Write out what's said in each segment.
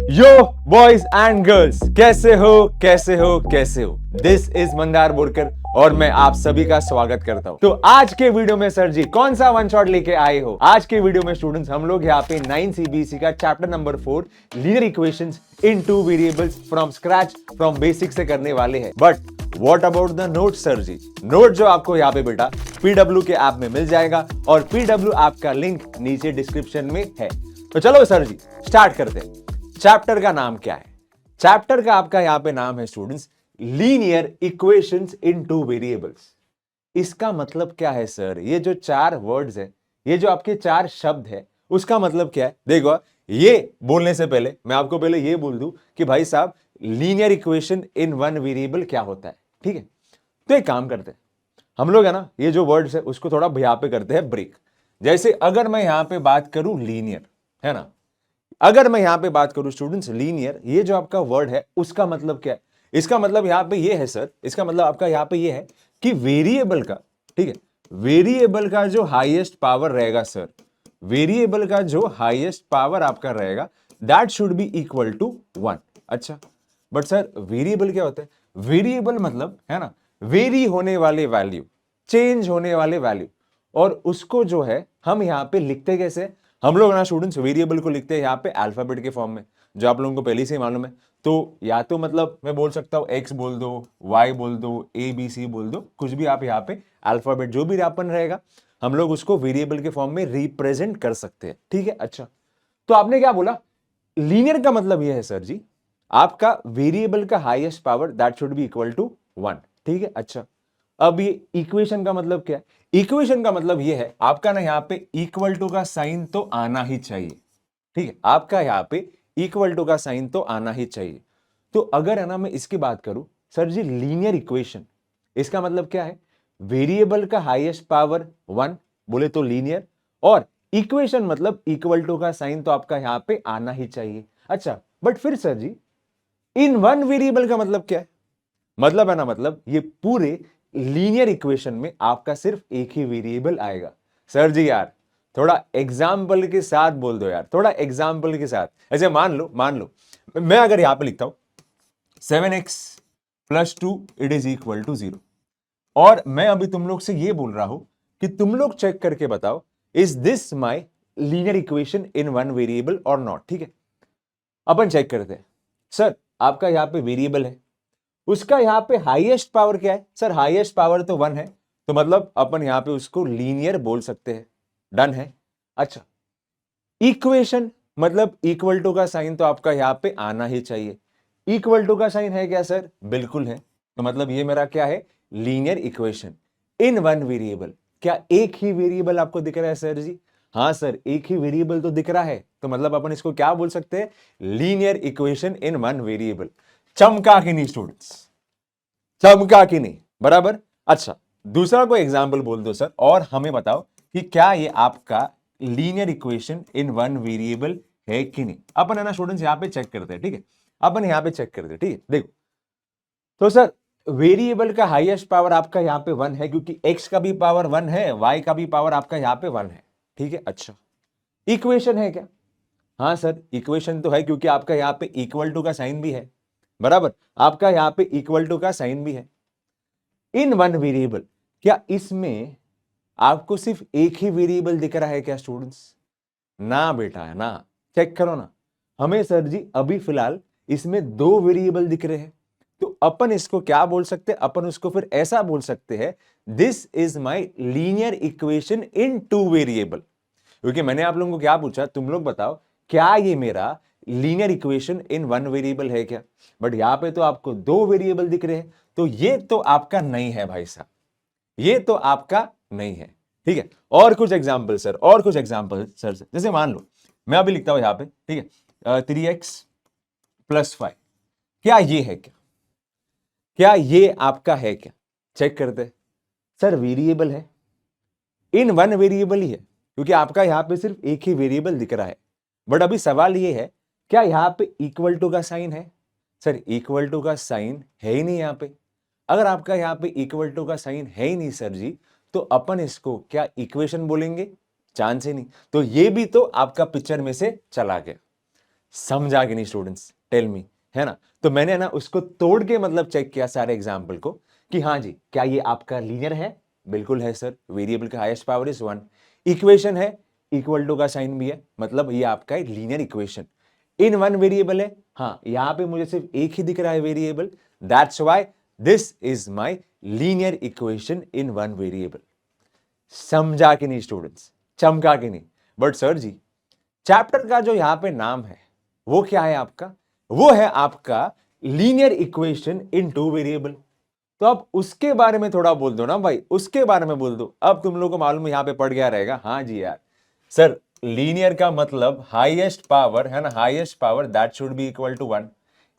Yo boys and girls, कैसे हो कैसे हो कैसे हो। दिस इज मंदार बोरकर और मैं आप सभी का स्वागत करता हूं। तो आज के वीडियो में सर जी कौन सा वन शॉट लेके आए हो? आज के वीडियो में स्टूडेंट्स हम लोग यहाँ पे 9 CBSE का chapter number 4 linear equations in two variables from scratch from basic से करने वाले हैं। But what about the note sir ji? Note जो आपको यहाँ पे बेटा PW के ऐप में मिल जाएगा और PW ऐप का लिंक नीचे डिस्क्रिप्शन में है। तो चलो सर जी स्टार्ट करते हैं। चैप्टर का नाम क्या है? चैप्टर का आपका यहां पे नाम है students linear equations in two variables. इसका मतलब क्या है सर? ये जो चार वर्ड्स है, ये जो आपके चार शब्द है, उसका मतलब क्या है? देखो, ये बोलने से पहले मैं आपको पहले ये बोल दूं कि भाई साहब लीनियर इक्वेशन इन वन वेरिएबल क्या होता है, ठीक है? तो एक काम करते हैं हम लोग, है ना, ये जो वर्ड्स है उसको थोड़ा यहां पे करते हैं ब्रेक। जैसे अगर मैं यहां पे बात करूं लीनियर, है ना, अगर मैं यहां पे बात करूं स्टूडेंट्स लीनियर, ये जो आपका वर्ड है उसका मतलब क्या है? इसका मतलब यहां पे ये है सर, इसका मतलब आपका यहां पे ये है कि वेरिएबल का, ठीक है, वेरिएबल का जो हाईएस्ट पावर रहेगा सर, वेरिएबल का जो हाईएस्ट पावर आपका रहेगा that should be equal to 1। अच्छा, बट सर वेरिएबल क्या होता है? वेरिएबल मतलब, है ना, वेरी होने वाले वैल्यू, चेंज होने वाले वैल्यू, और उसको जो है हम यहां पे लिखते कैसे? हम लोग ना स्टूडेंट्स वेरिएबल को लिखते हैं यहाँ पे अल्फाबेट के फॉर्म में, जो आप लोगों को पहले से ही मालूम है। तो या तो मतलब मैं बोल सकता हूँ एक्स बोल दो, वाई बोल दो, ABC बोल दो, कुछ भी आप यहाँ पे अल्फाबेट जो भी अपन रहेगा हम लोग उसको वेरिएबल के फॉर्म में रिप्रेजेंट कर सकते हैं, ठीक है। अच्छा, तो आपने क्या बोला? लीनियर का मतलब यह है सर जी, आपका वेरिएबल का highest power that should be equal to 1, ठीक है। अच्छा, अब ये इक्वेशन का मतलब क्या है? इक्वेशन का मतलब ये है आपका ना यहाँ पे इक्वल टू का साइन तो आना ही चाहिए, ठीक है, आपका यहाँ पे इक्वल टू का साइन तो आना ही चाहिए। तो अगर है ना मैं इसकी बात करूं सर जी लीनियर इक्वेशन, इसका मतलब क्या है? वेरिएबल का हाईएस्ट पावर 1 बोले तो लीनियर, और इक्वेशन मतलब इक्वल टू का साइन तो आपका यहां पे आना ही चाहिए। अच्छा, बट फिर sir ji in one variable का मतलब क्या है? मतलब है ना, मतलब ये पूरे लीनियर इक्वेशन में आपका सिर्फ एक ही वेरिएबल आएगा। सर जी यार थोड़ा एग्जाम्पल के साथ बोल दो यार, थोड़ा एग्जाम्पल के साथ। ऐसे मान लो मैं अगर यहां पे लिखता हूं 7x + 2 it is equal to 0, और मैं अभी तुम लोग से ये बोल रहा हूं कि तुम लोग चेक करके बताओ is this my linear equation in one variable और नॉट, ठीक है। अपन चेक करते हैं। सर आपका यहां पे वेरिएबल है, उसका यहां पे हाईएस्ट पावर क्या है? सर हाईएस्ट पावर तो 1 है, तो मतलब अपन यहां पे उसको लीनियर बोल सकते हैं। डन है। अच्छा, इक्वेशन मतलब इक्वल टू का साइन तो आपका यहां पे आना ही चाहिए। इक्वल टू का साइन है क्या सर? बिल्कुल है। तो मतलब ये मेरा क्या है? लीनियर इक्वेशन इन वन वेरिएबल। क्या एक ही वेरिएबल आपको दिख रहा है सर जी? हाँ सर, एक ही वेरिएबल तो दिख रहा है, तो मतलब अपन इसको क्या बोल सकते हैं? लीनियर इक्वेशन इन वन वेरिएबल। चमका कि नहीं स्टूडेंट्स? चमका कि नहीं? बराबर। अच्छा, दूसरा कोई एग्जाम्पल बोल दो सर, और हमें बताओ कि क्या ये आपका लीनियर इक्वेशन इन वन वेरिएबल है कि नहीं। अपन है ना स्टूडेंट्स यहां पे चेक करते हैं, ठीक है, अपन यहां पे चेक करते हैं, ठीक है। देखो तो सर वेरिएबल का हाईएस्ट पावर आपका यहां पे 1 है, क्योंकि x का भी पावर 1 है, y का भी पावर आपका यहां पे 1 है, ठीक है। अच्छा, इक्वेशन है क्या? हाँ सर इक्वेशन तो है, क्योंकि आपका यहां पे इक्वल टू का साइन भी है, बराबर, आपका यहां पे इक्वल टू का साइन भी है इन वन वेरिएबल। क्या इसमें आपको सिर्फ एक ही वेरिएबल दिख रहा है क्या स्टूडेंट्स? ना बेटा, है ना, चेक करो ना। हमें सर जी अभी फिलहाल इसमें दो वेरिएबल दिख रहे हैं, तो अपन इसको क्या बोल सकते हैं? अपन उसको फिर ऐसा बोल सकते हैं, this is my linear equation in two variable. क्योंकि मैंने आप लोगों को क्या पूछा, तुम लोग बताओ क्या ये मेरा लीनियर इक्वेशन इन वन वेरिएबल है क्या? बट यहां पे तो आपको दो वेरिएबल दिख रहे हैं, तो ये तो आपका नहीं है भाई साहब, ये तो आपका नहीं है, ठीक है। और कुछ एग्जाम्पल सर, और कुछ एग्जाम्पल सर, जैसे मान लो मैं अभी लिखता हूं यहां पे, ठीक है, 3x + 5, क्या ये है क्या? क्या ये आपका है क्या? चेक करते हैं। सर वेरिएबल है, इन वन वेरिएबल ही है, क्योंकि आपका यहां पे सिर्फ एक ही वेरिएबल दिख रहा है। बट अभी सवाल ये है, क्या यहां पे इक्वल टू का साइन है? सर इक्वल टू का साइन है ही नहीं यहां पे। अगर आपका यहां पे इक्वल टू का साइन है ही नहीं सर जी, तो अपन इसको क्या इक्वेशन बोलेंगे? चांस ही नहीं। तो ये भी तो आपका पिक्चर में से चला गया। समझा कि नहीं स्टूडेंट्स, टेल मी, है ना। तो मैंने ना उसको तोड़ के मतलब चेक किया सारे एग्जाम्पल को कि हाँ जी क्या ये आपका लीनियर है, बिल्कुल है सर, वेरिएबल का हाईएस्ट पावर इज 1, इक्वेशन है, इक्वल टू का साइन भी है, मतलब ये आपका एक लीनियर इक्वेशन इन वन वेरिएबल है। हाँ यहां पे मुझे सिर्फ एक ही दिख रहा है variable, that's why this is my linear equation in one variable. समझा कि नहीं स्टूडेंट्स, चमका कि नहीं। बट सर जी चैप्टर का जो यहां पे नाम है वो क्या है आपका, वो है आपका linear equation in two variable. तो अब उसके बारे में थोड़ा बोल दो ना भाई, उसके बारे में बोल दो। अब तुम लोगों को मालूम यहां पे पड़ गया रहेगा, हाँ जी यार सर लीनियर का मतलब हाईएस्ट पावर है ना, highest power that should be equal to 1।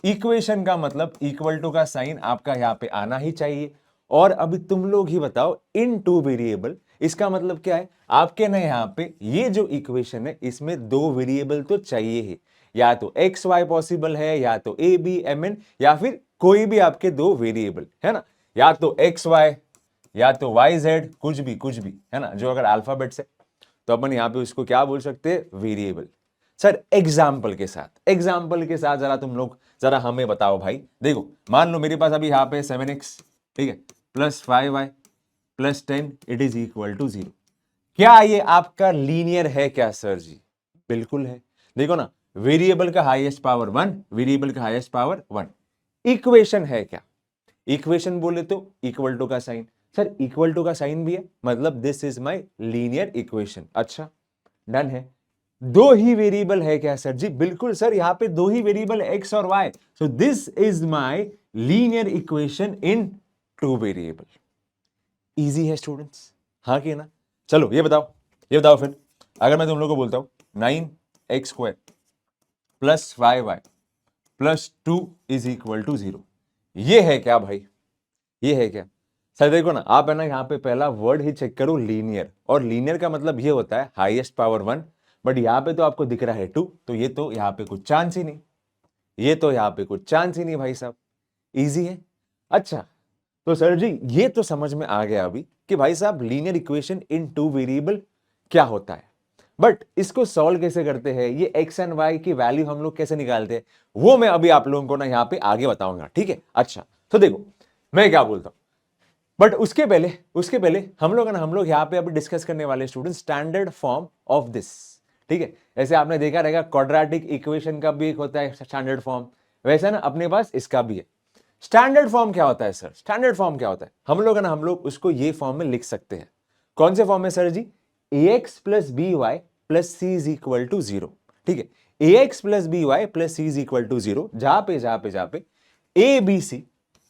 Equation का मतलब इक्वल टू का साइन आपका यहां पे आना ही चाहिए। और अभी तुम लोग ही बताओ इन टू वेरिएबल इसका मतलब क्या है आपके ना, यहां पे ये जो इक्वेशन है इसमें दो वेरिएबल तो चाहिए ही, या तो एक्स वाई पॉसिबल है, या तो ए बी एम एन, या फिर कोई भी आपके दो वेरिएबल है ना, या तो एक्स वाई या तो वाई जेड, कुछ भी है ना, जो अगर अल्फाबेट से, तो अपन यहां पे उसको क्या बोल सकते हैं, वेरिएबल। सर एग्जाम्पल के साथ, एग्जाम्पल के साथ जरा तुम लोग जरा हमें बताओ भाई। देखो मान लो मेरे पास अभी यहां पे 7x, ठीक है, plus 5y plus 10 it is equal to 0। क्या ये आपका लीनियर है क्या सर जी, बिल्कुल है। देखो ना वेरिएबल का हाईएस्ट पावर 1, वेरिएबल का हाईएस्ट पावर 1। इक्वेशन है क्या, इक्वेशन बोले तो इक्वल टू का साइन, सर इक्वल टू का साइन भी है, मतलब this is my linear equation. अच्छा डन है। दो ही वेरिएबल है क्या सर जी, बिल्कुल सर यहां पे दो ही वेरिएबल एक्स और y, so this is my linear equation in two variable. Easy है स्टूडेंट्स, हाँ कि ना। चलो ये बताओ, ये बताओ फिर, अगर मैं तुम लोग को बोलता हूं 9x² plus 5y plus 2 is equal to 0, ये है क्या भाई, ये है क्या। सर देखो ना आप है ना यहाँ पे पहला वर्ड ही चेक करो लीनियर, और लीनियर का मतलब ये होता है हाईएस्ट पावर 1, बट यहाँ पे तो आपको दिख रहा है 2, तो ये तो यहाँ पे कुछ चांस ही नहीं, ये तो यहाँ पे कुछ चांस ही नहीं भाई साहब, इजी है। अच्छा तो सर जी ये तो समझ में आ गया अभी कि भाई साहब linear equation in two variable क्या होता है, बट इसको सॉल्व कैसे करते हैं, ये एक्स एंड वाई की वैल्यू हम लोग कैसे निकालते हैं, वो मैं अभी आप लोगों को ना यहाँ पे आगे बताऊंगा, ठीक है। अच्छा तो देखो मैं क्या बोलता हूं, बट उसके पहले हम लोग यहाँ पे अभी डिस्कस करने वाले student standard form of this, ठीक है। ऐसे आपने देखा रहेगा क्वाड्रेटिक इक्वेशन का भी एक होता है स्टैंडर्ड फॉर्म, वैसा ना अपने पास इसका भी है। स्टैंडर्ड फॉर्म क्या होता है सर, स्टैंडर्ड फॉर्म क्या होता है, हम लोग उसको ये फॉर्म में लिख सकते हैं। कौन से फॉर्म में sir ji, ax plus B Y plus C is equal to 0, ठीक है। ax plus B Y plus C is equal to 0, जहां पे ए बी सी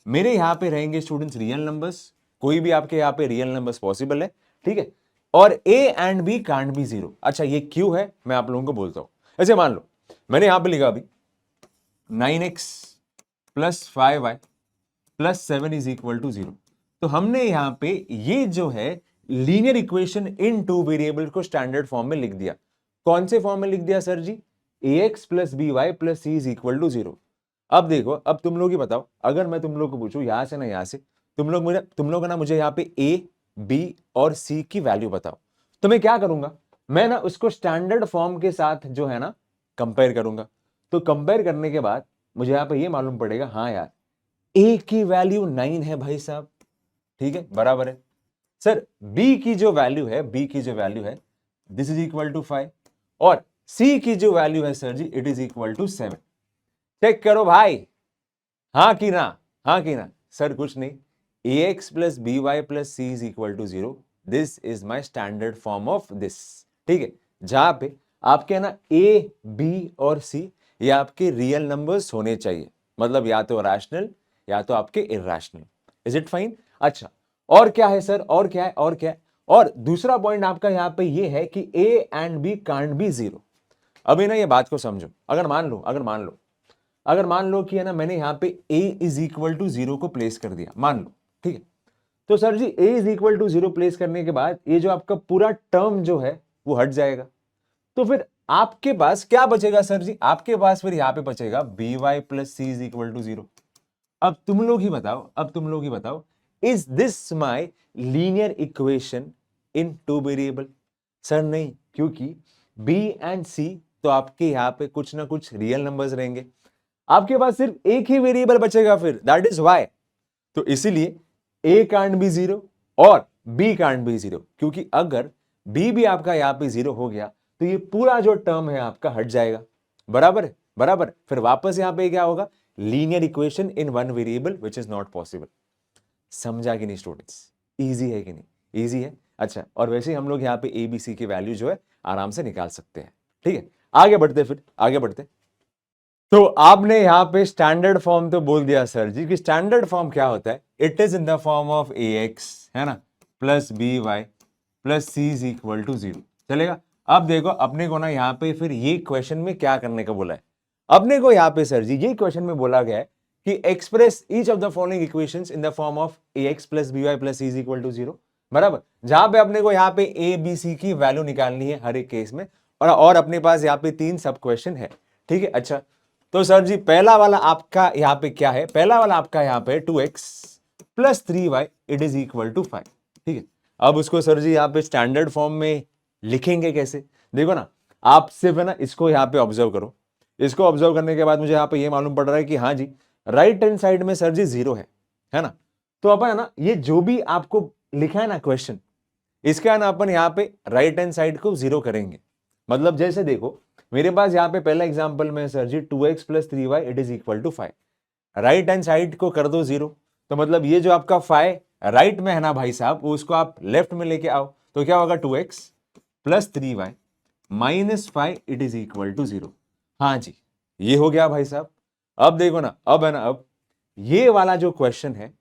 मेरे यहां पे रहेंगे स्टूडेंट्स रियल नंबर्स, कोई भी आपके यहां पे रियल नंबर्स पॉसिबल है, ठीक है। और a and b can't be 0। अच्छा ये क्यों है मैं आप लोगों को बोलता हूं। ऐसे मान लो मैंने यहां पे लिखा अभी 9x plus 5y plus 7 is equal to 0, तो हमने यहां पे ये जो है linear equation in two variable को स्टैंडर्ड फॉर्म में लिख दिया। कौन से फॉर्म में लिख दिया sir ji, ax plus B Y plus C is equal to 0। अब देखो, अब तुम लोग ही बताओ, अगर मैं तुम लोग को पूछूं यहां से ना यहां से, तुम लोग ना मुझे यहाँ पे a b और c की वैल्यू बताओ, तो मैं क्या करूंगा, मैं ना उसको स्टैंडर्ड फॉर्म के साथ जो है ना कंपेयर करूंगा। तो कंपेयर करने के बाद मुझे यहाँ पे ये मालूम पड़ेगा, हाँ यार a की वैल्यू 9 है भाई साहब, ठीक है बराबर है। सर b की जो वैल्यू है, b की जो वैल्यू है दिस इज इक्वल टू 5, और c की जो वैल्यू है sir ji it is equal to 7। Check करो भाई, हाँ कि ना, हाँ कि ना। सर कुछ नहीं, ax plus B Y plus C is equal to 0, this is my standard form of this, ठीक है। जहां पे आपके ना a b और c ये आपके रियल नंबर्स होने चाहिए, मतलब या तो रैशनल या तो आपके इरैशनल। Is it fine. अच्छा और क्या है सर, और क्या है, और क्या है, और दूसरा पॉइंट आपका यहां पे ये है कि a and b can't be 0। अभी ना ये बात को समझो, अगर मान लो कि है ना मैंने यहां पे a इज इक्वल टू 0 को प्लेस कर दिया, मान लो, ठीक है। तो sir ji a is equal to 0 place करने के बाद ये जो आपका पूरा टर्म जो है वो हट जाएगा, तो फिर आपके पास क्या बचेगा सर जी, आपके पास फिर यहां पे बचेगा b Y plus C is equal to 0। अब तुम लोग ही बताओ, is this my linear equation in two variable. Sir नहीं, क्योंकि b एंड c तो आपके यहाँ पे कुछ ना कुछ रियल नंबर्स रहेंगे, आपके पास सिर्फ एक ही वेरिएबल बचेगा फिर, दैट इज वाई। तो इसीलिए ए कांट बी जीरो और बी कांट बी जीरो, क्योंकि अगर बी भी आपका यहाँ पे जीरो हो गया तो ये पूरा जो टर्म है आपका हट जाएगा। बराबर है, बराबर। फिर वापस यहाँ पे क्या होगा, linear equation in one variable which is not possible. समझा कि नहीं स्टूडेंट्स? इजी है कि नहीं? इजी है। अच्छा, और वैसे ही हम लोग यहाँ पे ए बी सी की वैल्यू जो है आराम से निकाल सकते हैं। ठीक है, आगे बढ़ते, फिर आगे बढ़ते। तो आपने यहाँ पे स्टैंडर्ड फॉर्म तो बोल दिया सर जी कि स्टैंडर्ड फॉर्म क्या होता है, it is in the form of a x, है ना, plus B Y plus C is equal to zero. चलेगा। अब देखो अपने को ना यहाँ पे फिर ये क्वेश्चन में क्या करने का बोला है, अपने को यहाँ पे सर जी ये क्वेश्चन में बोला गया है कि express each of the following equations in the form of a x plus B Y plus C is equal to zero. बराबर, जहां पे अपने को यहाँ पे ए बी सी की वैल्यू निकालनी है हर एक केस में, और अपने पास यहाँ पे 3 सब क्वेश्चन है। ठीक है। अच्छा, तो सर जी पहला वाला आपका यहाँ पे क्या है, पहला वाला आपका यहाँ पे 2x plus 3y it is equal to 5। ठीक है, अब उसको सर जी यहाँ पे स्टैंडर्ड फॉर्म में लिखेंगे कैसे? देखो ना, आप सिर्फ है ना इसको यहाँ पे ऑब्जर्व करो। इसको ऑब्जर्व करने के बाद मुझे यहाँ पे ये मालूम पड़ रहा है कि हाँ जी राइट हैंड साइड में सर जी जीरो है ना। तो अपन है ना ये जो भी आपको लिखा है ना क्वेश्चन, इसका ना अपन यहाँ पे राइट हैंड साइड को जीरो करेंगे। मतलब जैसे देखो मेरे पास यहाँ पे पहला एग्जांपल में sir ji 2x plus 3y it is equal to 5, right hand side को कर दो जीरो। तो मतलब ये जो आपका 5 राइट में है ना भाई साहब, वो उसको आप लेफ्ट में लेके आओ, तो क्या होगा 2x plus 3y minus 5 it is equal to zero. हाँ जी, ये हो गया भाई साहब। अब देखो ना, अब है ना, अब ये वाला जो क्वेश्चन है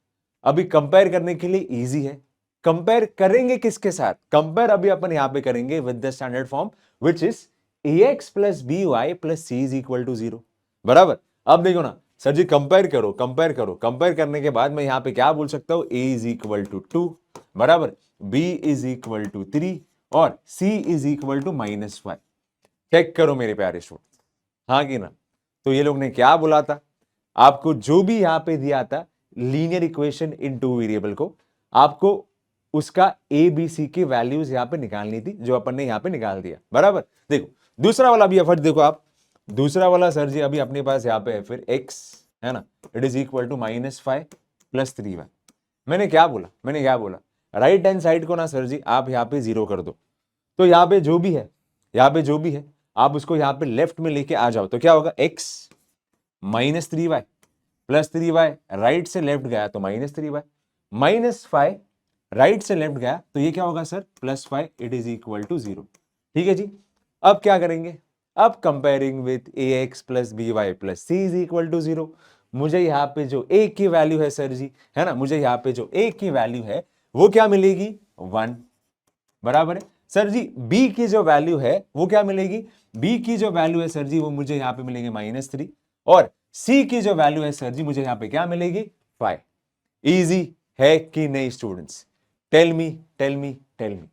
अभी कंपेयर करने के लिए इजी है। कंपेयर करेंगे किसके साथ? कंपेयर अभी अपन यहां पे करेंगे with the standard form which is ax plus B Y plus C is equal to zero. बराबर। अब देखो ना सर जी कंपेयर करो, कंपेयर करो, कंपेयर करने के बाद मैं यहां पे क्या बोल सकता हूं, a इज इक्वल टू 2, बराबर, b इज इक्वल टू 3 और c is equal to minus 5। Check करो मेरे प्यारे स्टूडेंट, हाँ कि ना? तो ये लोग ने क्या बोला था, आपको जो भी यहां पे दिया था linear equation in two variable को, आपको उसका ए बी सी की वैल्यूज यहां पे निकालनी थी, जो अपन ने यहां पे निकाल दिया। बराबर। देखो दूसरा वाला भी एफर्ट देखो आप, दूसरा वाला सर जी अभी अपने पास यहां पे है फिर x, है ना, it is equal to minus 5 plus 3y। मैंने क्या बोला, मैंने क्या बोला, राइट हैंड साइड को ना सर जी आप यहाँ पे जीरो कर दो, तो यहाँ पे जो भी है, यहाँ पे जो भी है आप उसको यहाँ पे लेफ्ट में लेके आ जाओ, तो क्या होगा x minus 3y plus 3y, right से लेफ्ट गया तो माइनस 3y, माइनस 5 राइट से लेफ्ट गया तो ये क्या होगा sir, plus 5 it is equal to zero. ठीक है जी। अब क्या करेंगे, अब comparing with a x plus B Y plus C is equal to zero. मुझे यहाँ पे जो ए की वैल्यू है सर जी, है ना, मुझे यहाँ पे जो ए की वैल्यू है वो क्या मिलेगी, 1। बराबर है सर जी। बी की जो वैल्यू है वो क्या मिलेगी, बी की जो वैल्यू है सर जी वो मुझे यहाँ पे मिलेगी माइनस 3, और सी की जो वैल्यू है सर जी मुझे यहाँ पे क्या मिलेगी, 5। इजी है कि नहीं students? Tell me, tell me, tell me.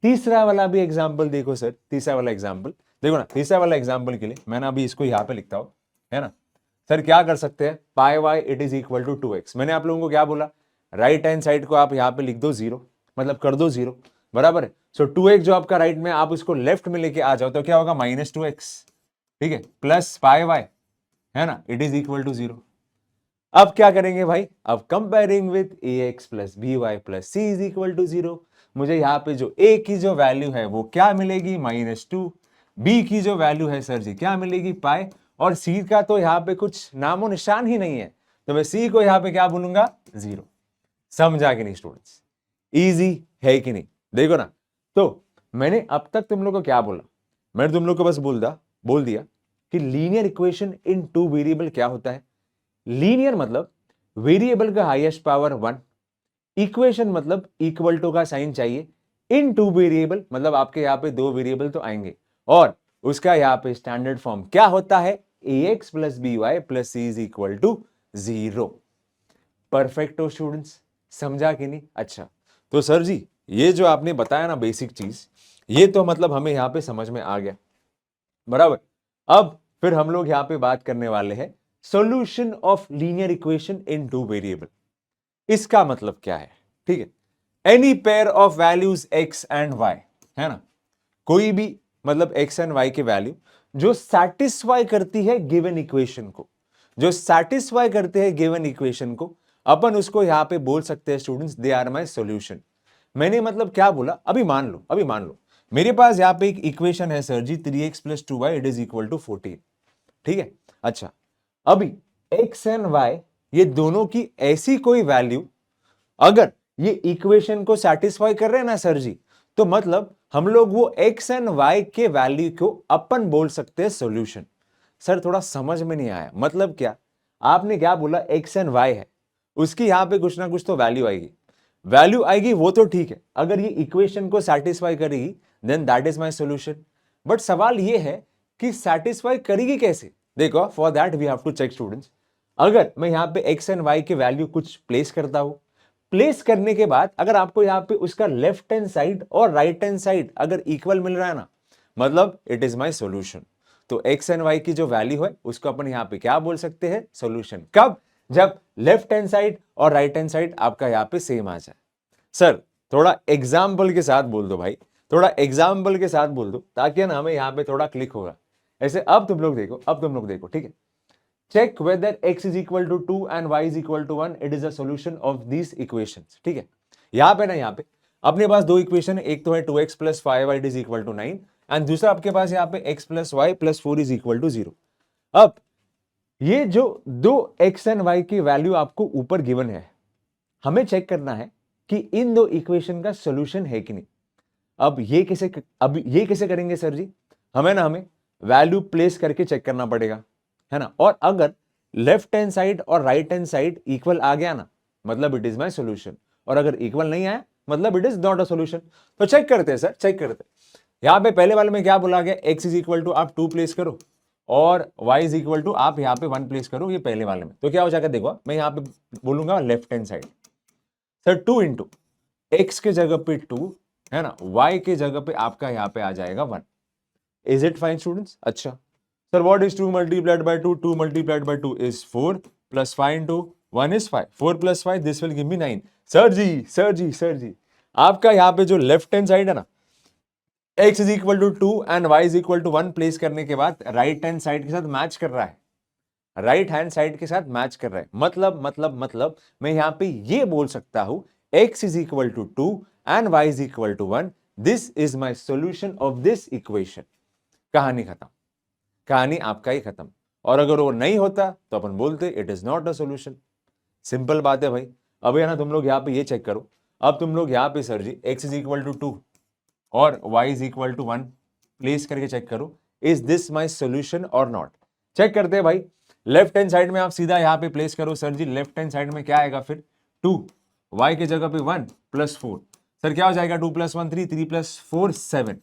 तीसरा वाला भी एग्जांपल देखो सर, तीसरा वाला एग्जांपल देखो ना, तीसरा वाला एग्जांपल के लिए मैंने अभी इसको यहां पे लिखता हूं, है ना सर, क्या कर सकते हैं, pi y it is equal to 2x। मैंने आप लोगों को क्या बोला, राइट हैंड साइड को आप यहां पे लिख दो जीरो, मतलब कर दो जीरो। बराबर है। सो 2x जो आपका राइट में, आप उसको लेफ्ट में लेके आ जाओ तो क्या होगा, माइनस 2x। ठीक है, प्लस पाई वाई, है ना, it is equal to zero. अब क्या करेंगे भाई, अब comparing with a x plus B Y plus C is equal to zero. मुझे यहाँ पे जो ए की जो वैल्यू है वो क्या मिलेगी, -2, बी की जो वैल्यू है सर जी क्या मिलेगी, पाई, और सी का तो यहाँ पे कुछ नामो निशान ही नहीं है, तो मैं सी को यहाँ पे क्या बोलूंगा, 0। समझा कि नहीं स्टूडेंट्स? इजी है कि नहीं? देखो ना, तो मैंने अब तक तुम लोग को क्या बोला, मैंने तुम लोग को बस बोल दिया कि linear equation in two variable क्या होता है। लीनियर मतलब वेरिएबल का हाईएस्ट पावर 1, इक्वेशन मतलब इक्वल टू का साइन चाहिए, इन टू वेरिएबल मतलब आपके यहां पे 2 वेरिएबल तो आएंगे, और उसका यहां पे स्टैंडर्ड फॉर्म क्या होता है, ax plus B Y plus C is equal to 0। Perfect हो स्टूडेंट्स? समझा कि नहीं? अच्छा, तो सर जी ये जो आपने बताया ना बेसिक चीज, ये तो मतलब हमें यहां पे समझ में आ गया। बराबर। अब फिर हम लोग यहां पे बात करने वाले हैं solution of linear equation in two variable. इसका मतलब क्या है? ठीक है, any pair of values x and y, है ना, कोई भी मतलब x एंड y की वैल्यू जो सैटिस्फाई करती है गिवन इक्वेशन को, जो सैटिस्फाई करते हैं गिवन इक्वेशन को, अपन उसको यहां पे बोल सकते हैं students they are my solution. मैंने मतलब क्या बोला, अभी मान लो मेरे पास यहां पे एक इक्वेशन है sir ji 3x + 2y it is equal to 14, ठीक है। अच्छा, अभी x एंड y ये दोनों की ऐसी कोई वैल्यू अगर ये इक्वेशन को सेटिस्फाई कर रहे हैं ना सर जी, तो मतलब हम लोग वो x एंड y के वैल्यू को अपन बोल सकते हैं सॉल्यूशन। सर थोड़ा समझ में नहीं आया, मतलब क्या, आपने क्या बोला x एंड y है, उसकी यहां पे कुछ ना कुछ तो वैल्यू आएगी वो तो ठीक है, अगर ये इक्वेशन को सेटिस्फाई करेगी then that is my solution. But सवाल ये है कि सेटिस्फाई करेगी कैसे। देखो for that we have to check students, अगर मैं यहां पे x एंड y के वैल्यू कुछ प्लेस करता हूं, प्लेस करने के बाद अगर आपको यहां पे उसका लेफ्ट हैंड साइड और राइट हैंड साइड अगर इक्वल मिल रहा है ना, मतलब इट इज माय सॉल्यूशन। तो x एंड y की जो वैल्यू है उसको अपन यहां पे क्या बोल सकते हैं, सॉल्यूशन। कब, जब लेफ्ट हैंड साइड और राइट हैंड साइड आपका यहां पे सेम आ जाए। सर थोड़ा एग्जाम्पल के साथ बोल दो भाई, थोड़ा एग्जाम्पल के साथ बोल दो, ताकि ना हमें यहां पे थोड़ा क्लिक होगा। ऐसे अब तुम लोग देखो, ठीक है। Check whether x is equal to 2 and y is equal to 1, it is a solution of these equations, ठीक है। यहां पे ना, यहां पे अपने पास दो इक्वेशन है, एक तो है 2x + 5y is equal to 9 and दूसरा आपके पास यहां पे x + y + 4 is equal to 0। अब ये जो दो x एंड y की वैल्यू आपको ऊपर गिवन है, हमें चेक करना है कि इन दो इक्वेशन का सोल्यूशन है कि नहीं। अब ये कैसे करेंगे सर जी, हमें वैल्यू प्लेस करके चेक करना पड़ेगा, है ना। और अगर लेफ्ट हैंड साइड और राइट हैंड साइड इक्वल आ गया ना, मतलब इट इज माय सॉल्यूशन, और अगर इक्वल नहीं आया मतलब it is not a solution. तो चेक करते हैं सर, चेक करते हैं। यहां पे पहले वाले में क्या बोला गया, x इज इक्वल टू आप 2 प्लेस करो और y इज इक्वल टू आप यहां पे 1 प्लेस करो, ये पहले वाले में। तो क्या हो जाएगा, देखो मैं यहां पे बोलूंगा left hand side, sir 2 into x के जगह पे 2, है ना, y के जगह पे आपका यहां पे आ जाएगा 1। Is it fine students. अच्छा sir what is 2 multiplied by 2, 2 multiplied by 2 is 4 plus 5 into 1 is 5, 4 + 5 this will give me 9। Sir जी आपका यहां पे जो लेफ्ट हैंड साइड है ना, x is equal to 2 and y is equal to 1 place करने के बाद राइट हैंड साइड के साथ मैच कर रहा है, राइट हैंड साइड के साथ मैच कर रहा है। मतलब मैं यहां पे ये बोल सकता हूं x is equal to 2 and y is equal to 1, this is my solution of this equation. कहानी खत्म, कहानी आपका ही खत्म। और अगर वो नहीं होता तो अपन बोलते it is not a solution. Simple बात है भाई। अब है ना, तुम लोग यहां पे ये चेक करो, अब तुम लोग यहां पे sir ji x is equal to 2 और y is equal to 1 place करके चेक करो, इज दिस माय सॉल्यूशन और नॉट। चेक करते हैं भाई। लेफ्ट हैंड साइड में आप सीधा यहां पे प्लेस करो सर जी, लेफ्ट हैंड साइड में क्या आएगा फिर, 2, y के जगह पे 1 + 4, सर क्या हो जाएगा, 2 + 1 3, 3 + 4 7।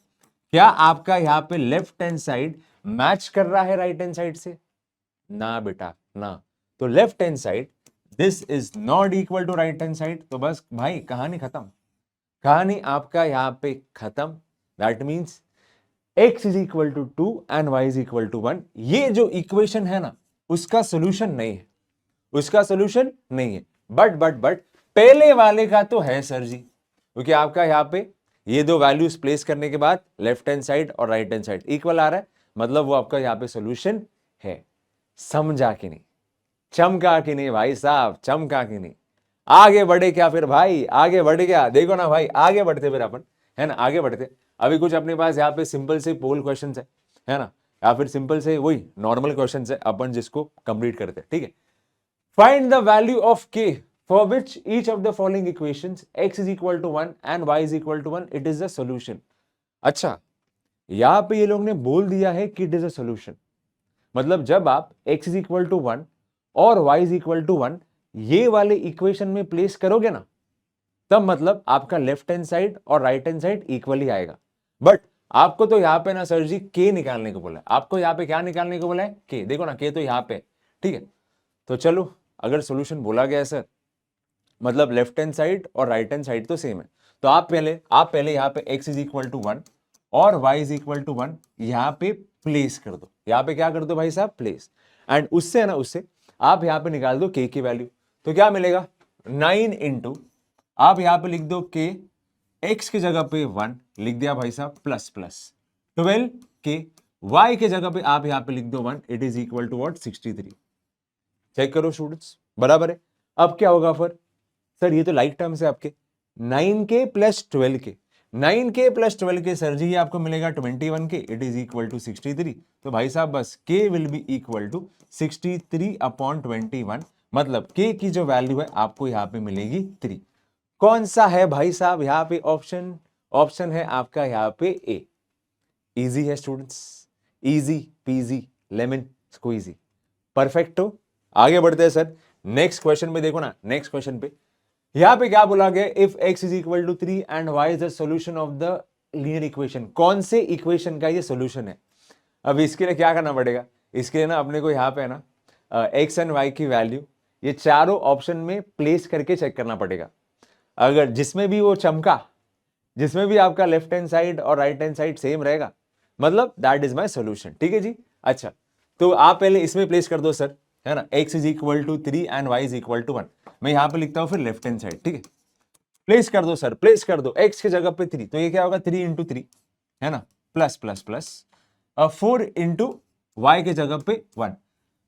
क्या आपका यहां पे लेफ्ट हैंड साइड मैच कर रहा है राइट हैंड साइड से, ना बेटा ना। तो left hand side this is not equal to right hand side. तो बस भाई कहानी खत्म, कहानी आपका यहां पे खत्म। That means x is equal to 2 and y is equal to 1, ये जो इक्वेशन है ना उसका सोल्यूशन नहीं है, उसका सोल्यूशन नहीं है। बट पहले वाले का तो है सर जी, क्योंकि आपका यहां पे ये दो वैल्यूज प्लेस करने के बाद लेफ्ट हैंड साइड और राइट हैंड साइड इक्वल आ रहा है, मतलब वो आपका यहां पे सोल्यूशन है। समझा कि नहीं, चमका कि नहीं भाई साहब, चमका कि नहीं। आगे बढ़े क्या फिर भाई, आगे बढ़े क्या, देखो ना भाई, आगे बढ़ते फिर अपन, है ना, आगे बढ़ते। अभी कुछ अपने पास यहाँ पे सिंपल से पोल क्वेश्चन है ना, या फिर सिंपल से वही नॉर्मल क्वेश्चन है अपन जिसको कंप्लीट करते हैं, ठीक है। Find the value of k for which each of the following equations x is equal to 1 and y is equal to 1, it is the solution. अच्छा, यहां पे ये लोग ने बोल दिया है कि इट इज अ सॉल्यूशन, मतलब जब आप x इज इक्वल टू 1 और y इज इक्वल टू 1 ये वाले इक्वेशन में प्लेस करोगे ना, तब मतलब आपका लेफ्ट हैंड साइड और राइट हैंड साइड इक्वली आएगा। बट आपको तो यहां पे ना सर जी के निकालने को बोला है, आपको यहां पे क्या निकालने को बोला है, के। देखो ना के तो यहां पे, ठीक है। तो चलो अगर सॉल्यूशन बोला गया है सर, मतलब लेफ्ट हैंड साइड और राइट हैंड साइड तो सेम है, तो आप पहले यहां पे x इज इक्वल टू 1 और y इज इक्वल टू 1 यहां पे प्लेस कर दो। यहां पे क्या कर दो भाई साहब, प्लेस। एंड उससे ना, उससे आप यहां पे निकाल दो k की वैल्यू, तो क्या मिलेगा, 9 इंटू आप यहां पे लिख दो k, x की जगह पे 1 लिख दिया भाई साहब, प्लस 12 k y के जगह पे आप यहां पे लिख दो 1, it is equal to what 63। Check करो स्टूडेंट्स, बराबर है। अब क्या होगा फिर सर, ये तो लाइक टर्म्स है आपके, 9k plus 12k, 9k plus 12k sir जी ये आपको मिलेगा 21k, it is equal to 63। तो भाई साहब बस k will be equal to 63 upon 21, मतलब k की जो वैल्यू है आपको यहाँ पे मिलेगी 3। कौन सा है भाई साहब यहाँ पे ऑप्शन? ऑप्शन है आपका यहाँ पे ए। इजी है students, easy peasy lemon squeezy, perfect हो। आगे बढ़ते हैं सर, नेक्स्ट क्वेश्चन में देखो ना, नेक्स्ट क्वेश्चन पे यहां पे क्या बोला गया, if x is equal to 3 and y is the solution of the linear equation. कौन से इक्वेशन का ये सॉल्यूशन है? अब इसके लिए क्या करना पड़ेगा, इसके लिए ना अपने को यहाँ पे है ना x एंड y की वैल्यू ये चारों ऑप्शन में प्लेस करके चेक करना पड़ेगा। अगर जिसमें भी वो चमका, जिसमें भी आपका लेफ्ट हैंड साइड और राइट हैंड साइड सेम रहेगा, मतलब दैट इज माई सोल्यूशन। ठीक है जी। अच्छा, तो आप पहले इसमें प्लेस कर दो सर, है ना, x is equal to 3 and y is equal to 1। मैं यहां पे लिखता हूं फिर लेफ्ट हैंड साइड। ठीक है, प्लेस कर दो सर, प्लेस कर दो x की जगह पे 3, तो ये क्या होगा 3 इंटू 3, है ना, plus plus plus 4 into y के जगह पे 1।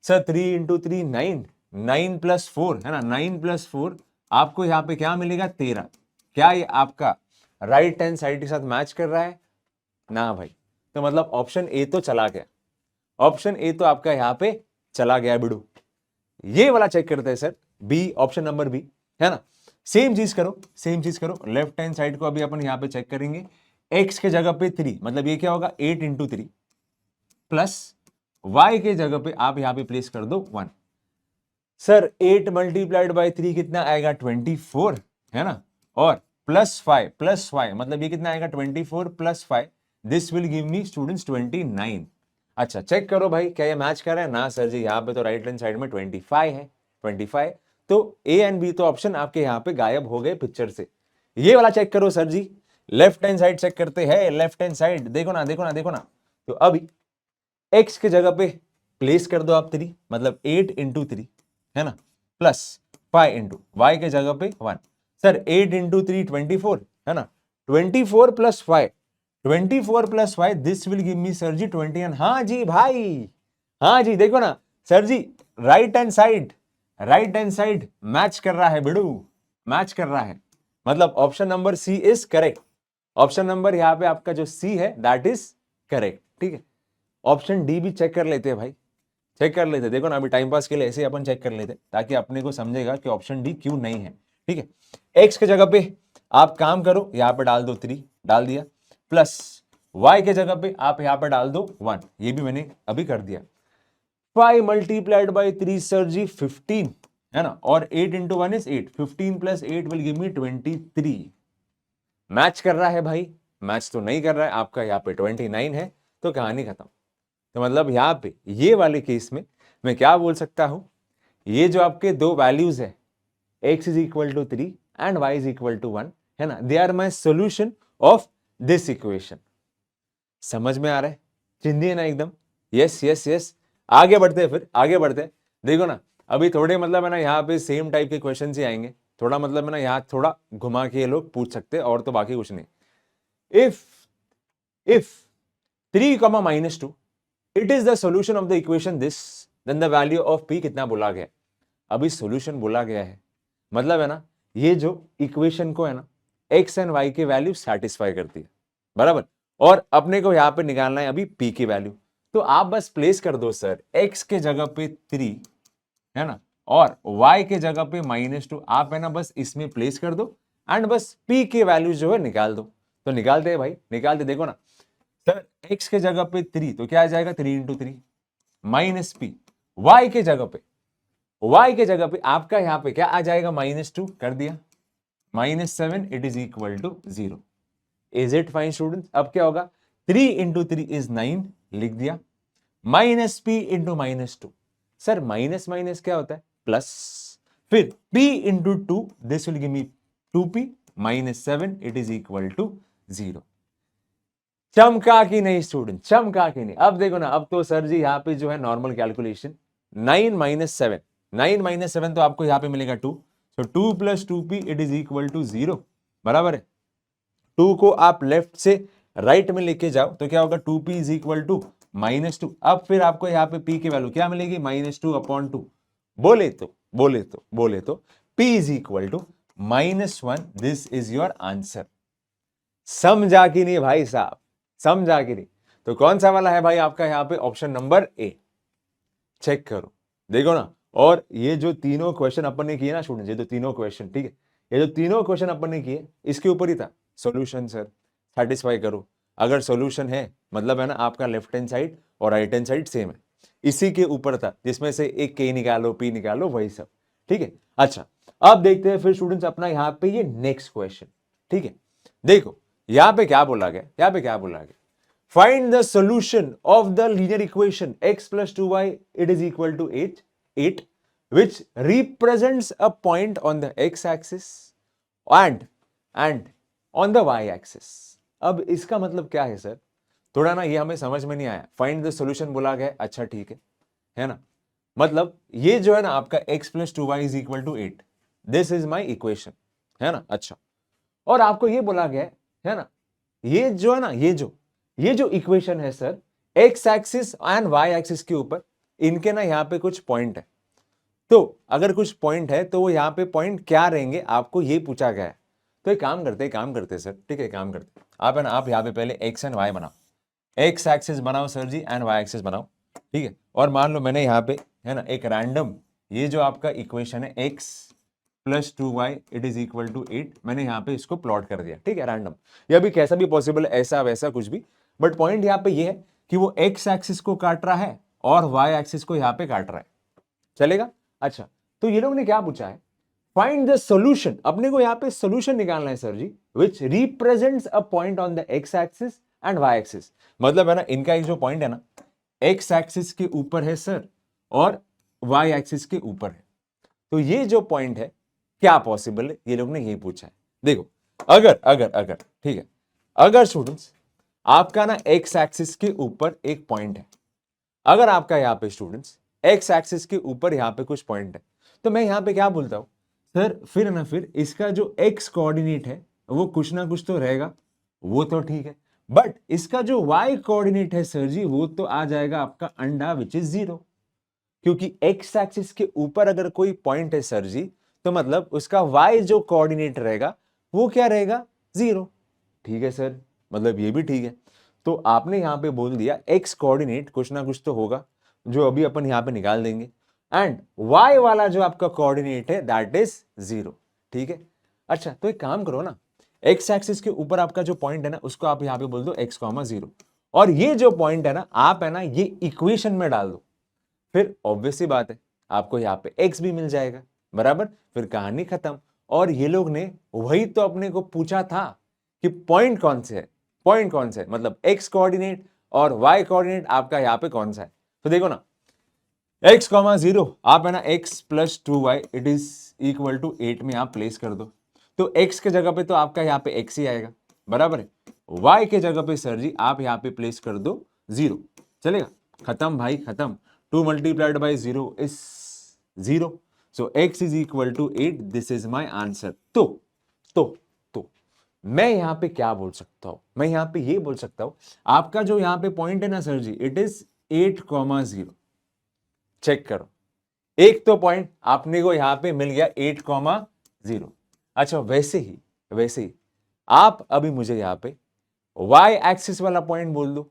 सर 3 इंटू 3 9, 9 प्लस 4 है ना, 9 प्लस 4 आपको यहाँ पे क्या मिलेगा 13। क्या ये आपका राइट हैंड साइड के साथ मैच कर रहा है? ना भाई, तो मतलब ऑप्शन ए तो चला गया, ऑप्शन ए तो आपका यहाँ पे चला गया बिड़ू। ये वाला चेक करते हैं sir, B, option number B, है ना। सेम चीज करो, सेम चीज करो, लेफ्ट हैंड साइड को अभी अपन यहाँ पे चेक करेंगे। x के जगह पे 3, मतलब ये क्या होगा 8 इंटू 3, प्लस y के जगह पे आप यहाँ पे प्लेस कर दो 1। सर 8 मल्टीप्लाइड बाई 3 कितना आएगा 24, है ना, और प्लस 5 मतलब ये कितना आएगा 24 plus 5, this will give me students 29। अच्छा चेक करो भाई, क्या ये मैच कर रहा है? ना सर जी, यहाँ पे तो राइट हैंड साइड में 25 है, 25। तो ए एंड बी तो ऑप्शन आपके यहाँ पे गायब हो गए पिक्चर से। ये वाला चेक करो सर जी, लेफ्ट हैंड साइड चेक करते हैं, लेफ्ट हैंड साइड देखो ना, देखो ना, देखो ना। तो अभी x के जगह पे प्लेस कर दो आप 3, मतलब 8 इंटू 3, है ना, प्लस 5 इंटू y के जगह पे 1। सर 8 इंटू 3 24, है ना, 24 plus 5, 24 plus 5, this will give me sir जी 21। हाँ जी भाई, हाँ जी, देखो ना सर जी, right hand side, right hand side match कर रहा है बिड़ू, मैच कर रहा है, मतलब option number C is correct. Option number यहाँ पे आपका जो सी है दैट इज करेक्ट। ठीक है, ऑप्शन डी भी चेक कर लेते हैं भाई, चेक कर लेते, देखो ना अभी टाइम पास के लिए ऐसे अपन चेक कर लेते ताकि अपने को समझेगा कि ऑप्शन डी क्यों नहीं है। ठीक है, एक्स के जगह पे आप काम करो, यहां पे डाल दो 3, डाल दिया, प्लस वाई के जगह पे आप यहां पे डाल दो 1, ये भी मैंने अभी कर दिया। 5 मल्टीप्लाइड बाई 3 सर जी 15, है ना, और 8 into 1 is 8, 15 plus 8 will give me 23। Match कर रहा है भाई? मैच तो नहीं कर रहा है, आपका यहाँ पे 29 है, तो कहानी खत्म। तो मतलब यहाँ पे ये वाले केस में मैं क्या बोल सकता हूं, ये जो आपके दो वैल्यूज है x is equal to 3 and y is equal to 1, है ना, they are my solution of this equation. समझ में आ रहा है? चिंदी ना एकदम, यस यस यस। आगे बढ़ते हैं, फिर आगे बढ़ते हैं। देखो ना अभी थोड़े मतलब है ना यहाँ पे सेम टाइप के क्वेश्चन ही आएंगे, थोड़ा मतलब है ना यहाँ थोड़ा घुमा के ये लोग पूछ सकते हैं, और तो बाकी कुछ नहीं। If 3 -2 it is the solution of the equation this, then the value of p कितना बोला गया? अभी सोल्यूशन बोला गया है, मतलब है ना ये जो इक्वेशन को है ना x एंड y की वैल्यू सेटिस्फाई करती है, बराबर, और अपने को यहां पे निकालना है अभी p की वैल्यू। तो आप बस प्लेस कर दो सर, x के जगह पे 3, है ना, और y के जगह पे -2, आप है ना बस इसमें प्लेस कर दो एंड बस p की वैल्यू जो है निकाल दो। तो निकालते हैं भाई, निकालते, देखो ना सर x के जगह पे 3, तो क्या आ जाएगा 3 इंटू 3 माइनस पी, y के जगह पे, y के जगह पे आपका यहां पे क्या आ जाएगा -2, कर दिया, -7, it is equal to 0। Is it fine student? अब क्या होगा 3 इंटू 3 इज 9, लिख दिया, minus P into -2, sir minus minus क्या होता है प्लस, फिर p into 2, this will give me 2p, -7, it is equal to 0। चमका कि नहीं स्टूडेंट, चमका कि नहीं? अब देखो ना, अब तो सर जी यहाँ पे जो है नॉर्मल कैलकुलेशन, 9 -7, 9 -7 तो आपको यहाँ पे मिलेगा 2, तो 2 plus 2p it is equal to 0, बराबर है। 2 को आप लेफ्ट से राइट में लेके जाओ तो क्या होगा 2p इज इक्वल टू -2। अब फिर आपको यहाँ पे p की वैल्यू क्या मिलेगी, -2/2। बोले तो p is equal to -1। This is your answer. समझा कि नहीं भाई साहब, समझा कि नहीं? तो कौन सा वाला है भाई आपका यहाँ पे, ऑप्शन नंबर ए। चेक करो, देखो ना। और ये जो तीनों क्वेश्चन अपन ने किए ना स्टूडेंट, ये जो तीनों क्वेश्चन, ठीक है, ये जो तीनों क्वेश्चन अपन ने किए इसके ऊपर ही था सॉल्यूशन। सर सेटिस्फाई करो, अगर सॉल्यूशन है मतलब है ना आपका लेफ्ट हैंड साइड और राइट हैंड साइड सेम है, इसी के ऊपर था, जिसमें से एक के निकालो पी निकालो वही सब, ठीक है। अच्छा, अब देखते हैं फिर स्टूडेंट्स अपना यहाँ पे ये नेक्स्ट क्वेश्चन, ठीक है। देखो यहाँ पे क्या बोला गया, यहाँ पे क्या बोला गया, find the solution of the linear equation x plus 2y it is equal to 8 which represents a point on the x axis and on the y axis। अब इसका मतलब क्या है सर, थोड़ा ना ये हमें समझ में नहीं आया। फाइंड द सॉल्यूशन बोला गया, अच्छा ठीक है ना, मतलब ये जो है ना आपका x plus 2y is equal to 8, this is my equation, है ना। अच्छा, और आपको ये बोला गया है ना, ये जो है ना ये जो इक्वेशन है sir, X axis and Y axis के ऊपर इनके ना यहाँ पे कुछ पॉइंट है। तो अगर कुछ पॉइंट है तो वो यहाँ पे पॉइंट क्या रहेंगे, आपको ये पूछा गया है। तो एक काम करते सर, ठीक है, काम करते आप है ना, आप यहाँ पे पहले एक्स एंड वाई बनाओ, एक्स एक्सिस बनाओ sir ji and Y axis बनाओ, ठीक है। और मान लो मैंने यहाँ पे है ना एक रैंडम, ये जो आपका इक्वेशन है X plus 2y it is equal to 8, मैंने यहाँ पे इसको प्लॉट कर दिया, ठीक है, रैंडम। या भी कैसा भी पॉसिबल है, ऐसा वैसा कुछ भी, बट पॉइंट यहाँ पे ये है कि वो एक्स एक्सिस को काट रहा है और वाई एक्सिस को यहाँ पे काट रहा है, चलेगा। अच्छा, तो ये लोग ने क्या पूछा है, फाइंड द सॉल्यूशन, अपने को यहाँ पे सॉल्यूशन निकालना है sir ji, which represents a point on the X axis and Y axis. मतलब है ना इनका एक जो पॉइंट है ना, एक्स एक्सिस के ऊपर है सर और वाई एक्सिस के ऊपर है। तो ये जो पॉइंट है क्या पॉसिबल है, ये लोग ने यही पूछा है। देखो अगर ठीक है, अगर स्टूडेंट्स आपका ना एक्स एक्सिस के ऊपर एक पॉइंट है, अगर आपका यहाँ पे स्टूडेंट्स एक्स एक्सिस के ऊपर यहाँ पे कुछ पॉइंट है, तो मैं यहाँ पे क्या बोलता हूं सर, फिर इसका जो एक्स कोऑर्डिनेट है वो कुछ ना कुछ तो रहेगा, वो तो ठीक है, बट इसका जो वाई कोऑर्डिनेट है सर जी, वो तो आ जाएगा आपका अंडा विच इज 0, क्योंकि एक्स एक्सिस के ऊपर अगर कोई पॉइंट है सर जी, तो मतलब उसका y जो कोऑर्डिनेट रहेगा वो क्या रहेगा, 0, ठीक है सर, मतलब ये भी ठीक है। तो आपने यहां पे बोल दिया x कोऑर्डिनेट कुछ ना कुछ तो होगा, जो अभी अपन यहां पे निकाल देंगे, एंड y वाला जो आपका कोऑर्डिनेट है दैट इज 0, ठीक है। अच्छा, तो एक काम करो ना, x एक्सिस के ऊपर आपका जो पॉइंट है ना उसको आप यहां पे बोल दो x, 0, और ये जो पॉइंट है ना आप है ना ये इक्वेशन में डाल दो, फिर ऑब्वियस सी बात है आपको यहाँ पे x भी मिल जाएगा, बराबर, फिर कहानी खत्म। और ये लोग ने वही तो अपने को पूछा था कि पॉइंट कौन से है, पॉइंट कौन से है, मतलब x कोऑर्डिनेट और y कोऑर्डिनेट आपका यहाँ पे कौन सा है। तो देखो ना x, 0 आप है ना x plus 2y it is equal to 8 में आप प्लेस कर दो, तो x के जगह पे तो आपका यहाँ पे x ही आएगा, बराबर है। y के जगह पे सर जी आप यहाँ पे प्लेस कर दो 0, चलेगा, खत्म भाई खत्म। 2 multiplied by 0 is 0, so x is equal to 8, this is my answer। तो मैं यहां पे क्या बोल सकता हूं, मैं यहां पे ये बोल सकता हूं, आपका जो यहां पे पॉइंट है ना sir ji, it is 8,0। Check करो, एक तो पॉइंट आपने को यहां पे मिल गया 8,0। अच्छा, वैसे ही आप अभी मुझे यहां पे y एक्सिस वाला पॉइंट बोल दो,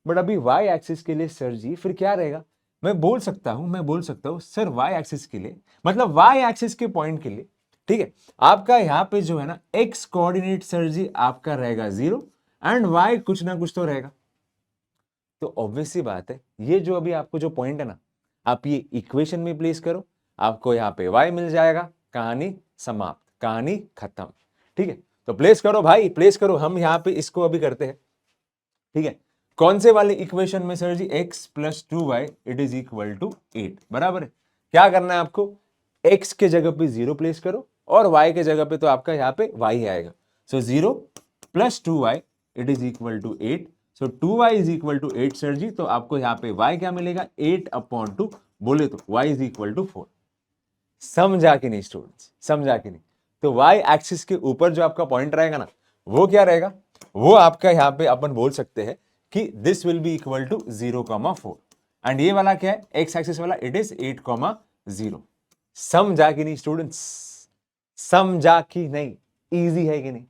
बट अभी y एक्सिस के लिए सर जी फिर क्या रहेगा, मैं बोल सकता हूं सर y एक्सिस के लिए, मतलब y एक्सिस के पॉइंट के लिए, ठीक है, आपका यहां पे जो है ना x कोऑर्डिनेट सर जी आपका रहेगा 0 एंड y कुछ ना कुछ तो रहेगा। तो ऑब्वियस सी बात है, ये जो अभी आपको जो पॉइंट है ना, आप ये इक्वेशन में प्लेस करो, आपको यहाँ पे y मिल जाएगा, कहानी समाप्त, कहानी खत्म, ठीक है। तो प्लेस करो भाई, प्लेस करो, हम यहाँ पे इसको अभी करते हैं, ठीक है। कौन से वाले इक्वेशन में sir ji, x plus 2y it is equal to 8, बराबर है। क्या करना है आपको, x के जगह पे 0 प्लेस करो और y के जगह पे तो आपका यहाँ पे y आएगा, so 0 plus 2y it is equal to 8, so 2y is equal to 8 sir जी, तो आपको यहाँ पे y क्या मिलेगा, 8/2, बोले तो y इज इक्वल टू 4। समझा कि नहीं स्टूडेंट्स, समझा कि नहीं। तो y एक्सिस के ऊपर जो आपका पॉइंट रहेगा ना, वो क्या रहेगा, वो आपका यहाँ पे अपन बोल सकते हैं कि this will be equal to 0,4 and ये वाला क्या है एक्स एक्सिस वाला, इट इज 8,0। समझा कि नहीं स्टूडेंट्स, समझा कि नहीं? इजी है कि नहीं,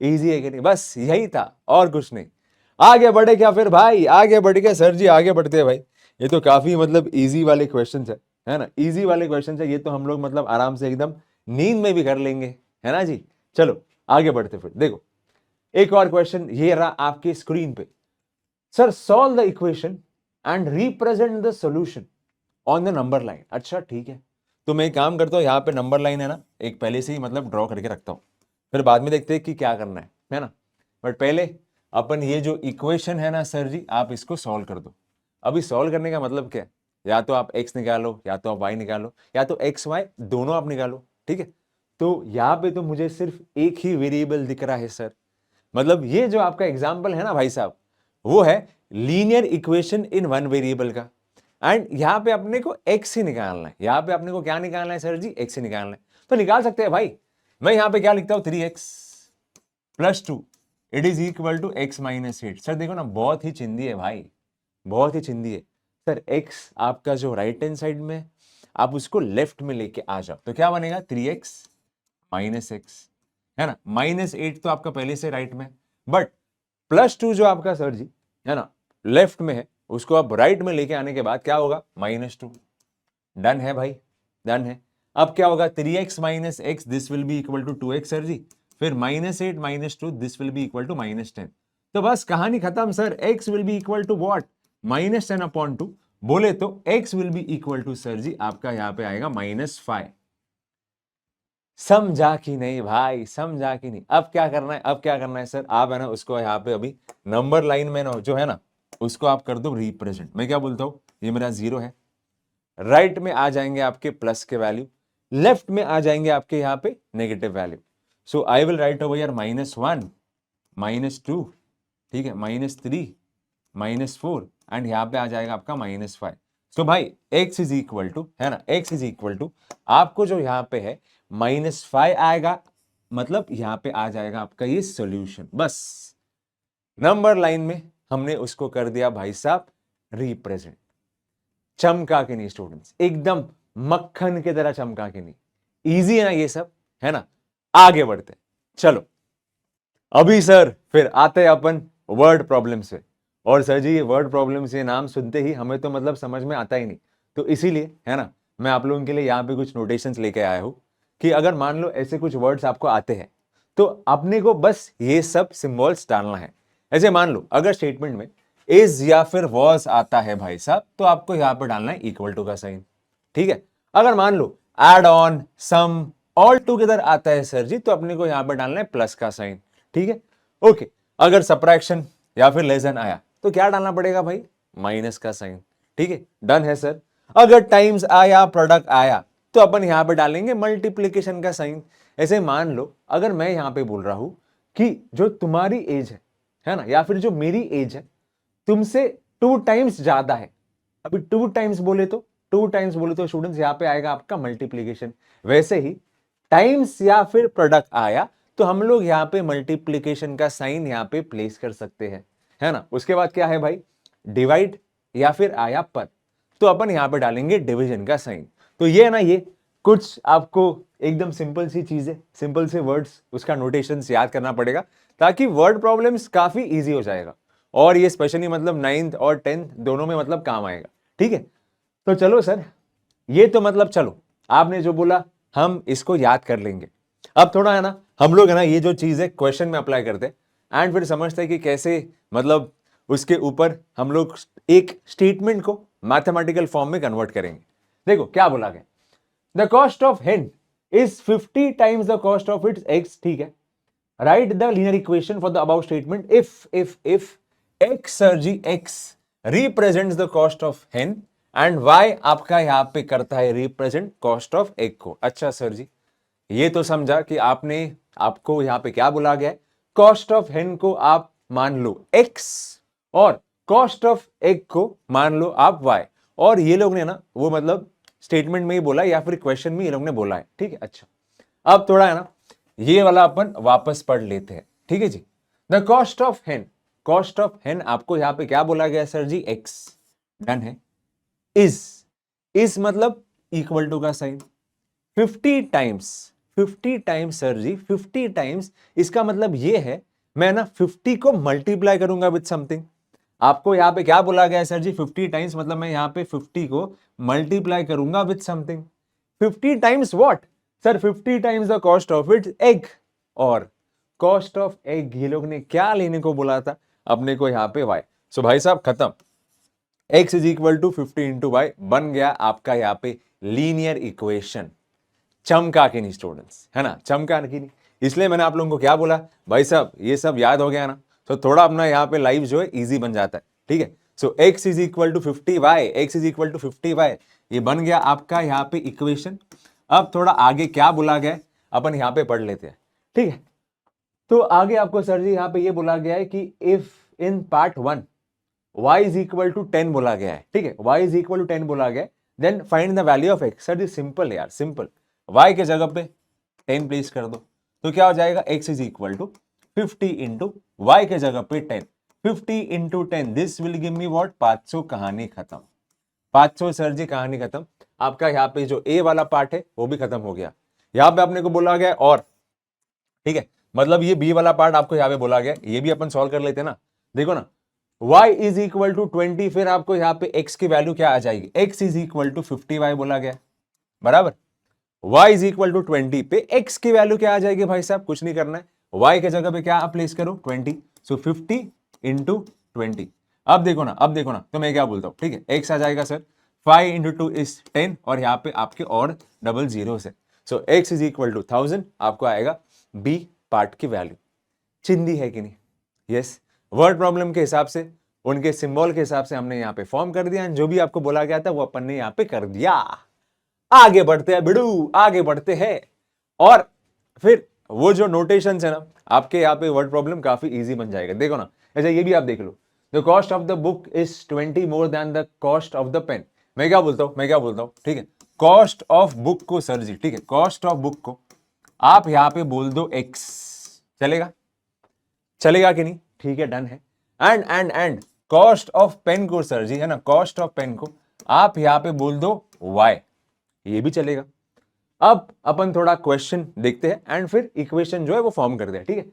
इजी है कि नहीं? बस यही था और कुछ नहीं। आगे बढ़े क्या फिर भाई, आगे बढ़ के सर जी आगे बढ़ते हैं भाई। ये तो काफी मतलब इजी वाले क्वेश्चन है ना, इजी वाले क्वेश्चन है ये तो हम लोग मतलब आराम से एकदम नींद में भी कर लेंगे, है ना जी। चलो आगे बढ़ते फिर। देखो एक और क्वेश्चन ये रहा आपके स्क्रीन पे। Sir solve the equation and represent the solution on the number line. अच्छा ठीक है, तो मैं एक काम करता हूं, यहाँ पे नंबर लाइन है ना एक पहले से ही मतलब ड्रॉ करके रखता हूं, फिर बाद में देखते हैं कि क्या करना है ना। बट पहले अपन ये जो इक्वेशन है ना सर जी, आप इसको सॉल्व कर दो। अभी सॉल्व करने का मतलब क्या है, या तो आप x निकालो या तो आप y निकालो या तो x y दोनों आप निकालो, ठीक है। तो यहाँ पे तो मुझे सिर्फ एक ही वेरिएबल दिख रहा है सर, मतलब ये जो आपका एग्जाम्पल है ना भाई साहब, वो है लीनियर इक्वेशन इन वन वेरिएबल का। एंड यहां पे अपने को x ही निकालना है, यहां पे अपने को क्या निकालना है सर जी, x ही निकालना है। तो निकाल सकते हैं भाई, मैं यहां पे क्या लिखता हूं 3x + 2 it is equal to x - 8। Sir देखो ना बहुत ही चिंदी है भाई, बहुत ही चिंदी है सर। x आपका जो राइट हैंड साइड में आप उसको लेफ्ट में लेके आ जाओ तो क्या बनेगा 3x - x, है ना। -8 तो आपका पहले से राइट में, बट +2 जो आपका सर जी है ना लेफ्ट में है, उसको आप राइट में लेके आने के बाद क्या होगा -2। डन है भाई, डन है। अब क्या होगा 3x - x this will be equal to 2x sir जी, फिर -8 - 2 this will be equal to -10। तो बस कहानी खत्म sir, x will be equal to what -10/2। बोले तो x will be equal to sir जी आपका यहां पे आएगा -5। समझा कि नहीं भाई, समझा कि नहीं? अब क्या करना है, अब क्या करना है सर, आप है ना उसको यहाँ पे अभी नंबर लाइन में ना जो है ना उसको आप कर दो रिप्रेजेंट। मैं क्या बोलता हूँ, ये मेरा 0 है, राइट में आ जाएंगे आपके प्लस के वैल्यू, लेफ्ट में आ जाएंगे आपके यहाँ पे negative value. So I will write over यार -1 -2, ठीक है, -3 -4 एंड यहाँ पे आ जाएगा आपका -5। सो भाई x इज इक्वल टू है ना, x इज इक्वल टू आपको जो यहाँ पे है -5 आएगा, मतलब यहाँ पे आ जाएगा आपका ये सॉल्यूशन। बस नंबर लाइन में हमने उसको कर दिया भाई साहब रिप्रेजेंट। चमका के नहीं स्टूडेंट्स, एकदम मक्खन की तरह चमका के नहीं। इजी है ना ये सब, है ना। आगे बढ़ते चलो। अभी सर फिर आते हैं अपन वर्ड प्रॉब्लम से। और सर जी ये वर्ड प्रॉब्लम से नाम सुनते ही हमें तो मतलब समझ में आता ही नहीं, तो इसीलिए है ना मैं आप लोगों के लिए यहाँ पे कुछ नोटेशंस लेके आया हूं कि अगर मान लो ऐसे कुछ वर्ड्स आपको आते हैं तो अपने को बस ये सब सिंबल्स डालना है। ऐसे मान लो अगर स्टेटमेंट में इज या फिर वॉज आता है भाई साहब, तो आपको यहाँ पे डालना है इक्वल टू का साइन, ठीक है। अगर मान लो add on, sum, all together आता है सर जी, तो अपने को यहाँ पे डालना है प्लस का साइन, ठीक है। ओके, अगर सब्ट्रैक्शन या फिर लेसन आया तो क्या डालना पड़ेगा भाई, माइनस का साइन, ठीक है। डन है सर। अगर टाइम्स आया, प्रोडक्ट आया, तो अपन यहां पे डालेंगे मल्टीप्लीकेशन का साइन। ऐसे मान लो अगर मैं यहां पे बोल रहा हूं कि जो तुम्हारी एज है ना, या फिर जो मेरी एज है तुमसे 2 टाइम्स ज्यादा है। अभी 2 टाइम्स बोले तो, 2 टाइम्स बोले तो स्टूडेंट्स यहां पे आएगा आपका मल्टीप्लीकेशन। वैसे ही टाइम्स या फिर प्रोडक्ट आया तो हम लोग यहाँ पे मल्टीप्लीकेशन का साइन यहाँ पे प्लेस कर सकते हैं, है ना। उसके बाद क्या है भाई, डिवाइड या फिर आया पर, तो अपन यहाँ पे डालेंगे डिवीजन का साइन। तो ये है ना, ये कुछ आपको एकदम सिंपल सी चीजें, सिंपल से वर्ड्स, उसका नोटेशन याद करना पड़ेगा ताकि वर्ड प्रॉब्लम्स काफी इजी हो जाएगा। और ये स्पेशली मतलब 9th और 10th दोनों में मतलब काम आएगा, ठीक है। तो चलो सर, ये तो मतलब चलो आपने जो बोला हम इसको याद कर लेंगे। अब थोड़ा है ना हम लोग है ना ये जो चीज है क्वेश्चन में अप्लाई करते हैं एंड फिर समझते हैं कि कैसे मतलब उसके ऊपर हम लोग एक स्टेटमेंट को मैथमेटिकल फॉर्म में कन्वर्ट करेंगे। देखो क्या बोला गया, the cost of hen is 50 times the cost of its eggs, ठीक है। Write the linear equation for the above statement if x sir ji x represents the cost of hen and y आपका यहां पे करता है रिप्रेजेंट कॉस्ट ऑफ egg को। अच्छा sir जी, ये तो समझा कि आपको यहां पे क्या बोला गया है, कॉस्ट ऑफ hen को आप मान लो x और कॉस्ट ऑफ egg को मान लो आप y। और ये लोग ने ना वो मतलब स्टेटमेंट में ही बोला या फिर क्वेश्चन में ये लोग ने बोला है, ठीक है। अच्छा अब थोड़ा है ना ये वाला अपन वापस पढ़ लेते हैं, ठीक है जी। The cost of hen cost of hen आपको यहाँ पे क्या बोला गया सर जी, एक्स, डन है। इज मतलब इक्वल टू का साइन 50 टाइम्स, 50 टाइम्स सर जी 50 टाइम्स, इसका मतलब ये है मैं ना 50 को मल्टीप्लाई करूंगा विद समथिंग। आपको यहाँ पे क्या बोला गया है सर जी, 50 टाइम्स मतलब मैं यहाँ पे 50 को मल्टीप्लाई करूंगा with something. 50 times what sir, 50 times the cost of it egg, और कॉस्ट ऑफ एग ये लोग ने क्या लेने को बोला था अपने को यहाँ पे वाई। सो भाई साहब खत्म, x is equal to 50 into Y, बन गया आपका यहाँ पे लीनियर इक्वेशन। चमका के नहीं स्टूडेंट्स, है ना, चमका की नहीं। इसलिए मैंने आप लोगों को क्या बोला भाई साहब, ये सब याद हो गया ना, तो थोड़ा अपना यहाँ पे लाइफ जो है इजी बन जाता है, ठीक है। So x is equal to 50 Y, x is equal to 50 Y, ये बन गया आपका यहाँ पे इक्वेशन। अब थोड़ा आगे क्या बोला गया अपन यहाँ पे पढ़ लेते हैं, ठीक है। तो आगे आपको सर जी यहाँ पे ये बोला गया है कि if in part 1 y is equal to 10 बोला गया है, ठीक है, y इज इक्वल टू 10 बोला गया है, then find the value of x। Sir ji simple है यार, सिंपल, y के जगह पे 10 प्लेस कर दो, तो क्या हो जाएगा, x is equal to 50 into Y के जगह पे 10, 50 into 10 this will give me what, 500, कहानी खत्म। 500 सर जी कहानी खत्म। आपका यहाँ पे जो a वाला पार्ट है वो भी खत्म हो गया। यहाँ पे अपने को बोला गया और, ठीक है, मतलब ये b वाला पार्ट आपको यहाँ पे बोला गया, ये भी अपन सॉल्व कर लेते हैं ना। देखो ना, y इज इक्वल टू 20, फिर आपको यहाँ पे x की वैल्यू क्या आ जाएगी, x is equal to 50y बोला गया, बराबर। y इज इक्वल टू 20 पे x की वैल्यू क्या आ जाएगी भाई साहब, कुछ नहीं करना है, y के जगह पे क्या आप प्लेस करो 20, सो 50 इंटू 20। अब देखो ना, अब देखो ना, तो मैं क्या बोलता हूँ, ठीक है, x आ जाएगा सर 5 इंटू 2 इज 10, और यहाँ पे आपके और डबल जीरो है, so x is equal to 1000, आपको आएगा b पार्ट की वैल्यू। चिंदी है कि नहीं, यस। वर्ड प्रॉब्लम के हिसाब से, उनके सिंबल के हिसाब से हमने यहाँ पे फॉर्म कर दिया, जो भी आपको बोला गया था वो अपन ने यहाँ पे कर दिया। आगे बढ़ते हैं बिड़ू, आगे बढ़ते हैं, और फिर वो जो नोटेशन है ना आपके यहाँ पे वर्ड प्रॉब्लम काफी इजी बन जाएगा। देखो ना, ऐसा ये भी आप देख लो, the cost of the book is 20 more than the cost of the pen. मैं क्या बोलता हूँ, ठीक है, कॉस्ट ऑफ बुक को सर जी, ठीक है, कॉस्ट ऑफ बुक को आप यहाँ पे बोल दो x, चलेगा, चलेगा कि नहीं, ठीक है, डन है। एंड कॉस्ट ऑफ पेन को सर जी, है ना, कॉस्ट ऑफ पेन को आप यहाँ पे बोल दो y, ये भी चलेगा। अब अपन थोड़ा क्वेश्चन देखते हैं एंड फिर इक्वेशन जो है वो फॉर्म करते हैं, ठीक है।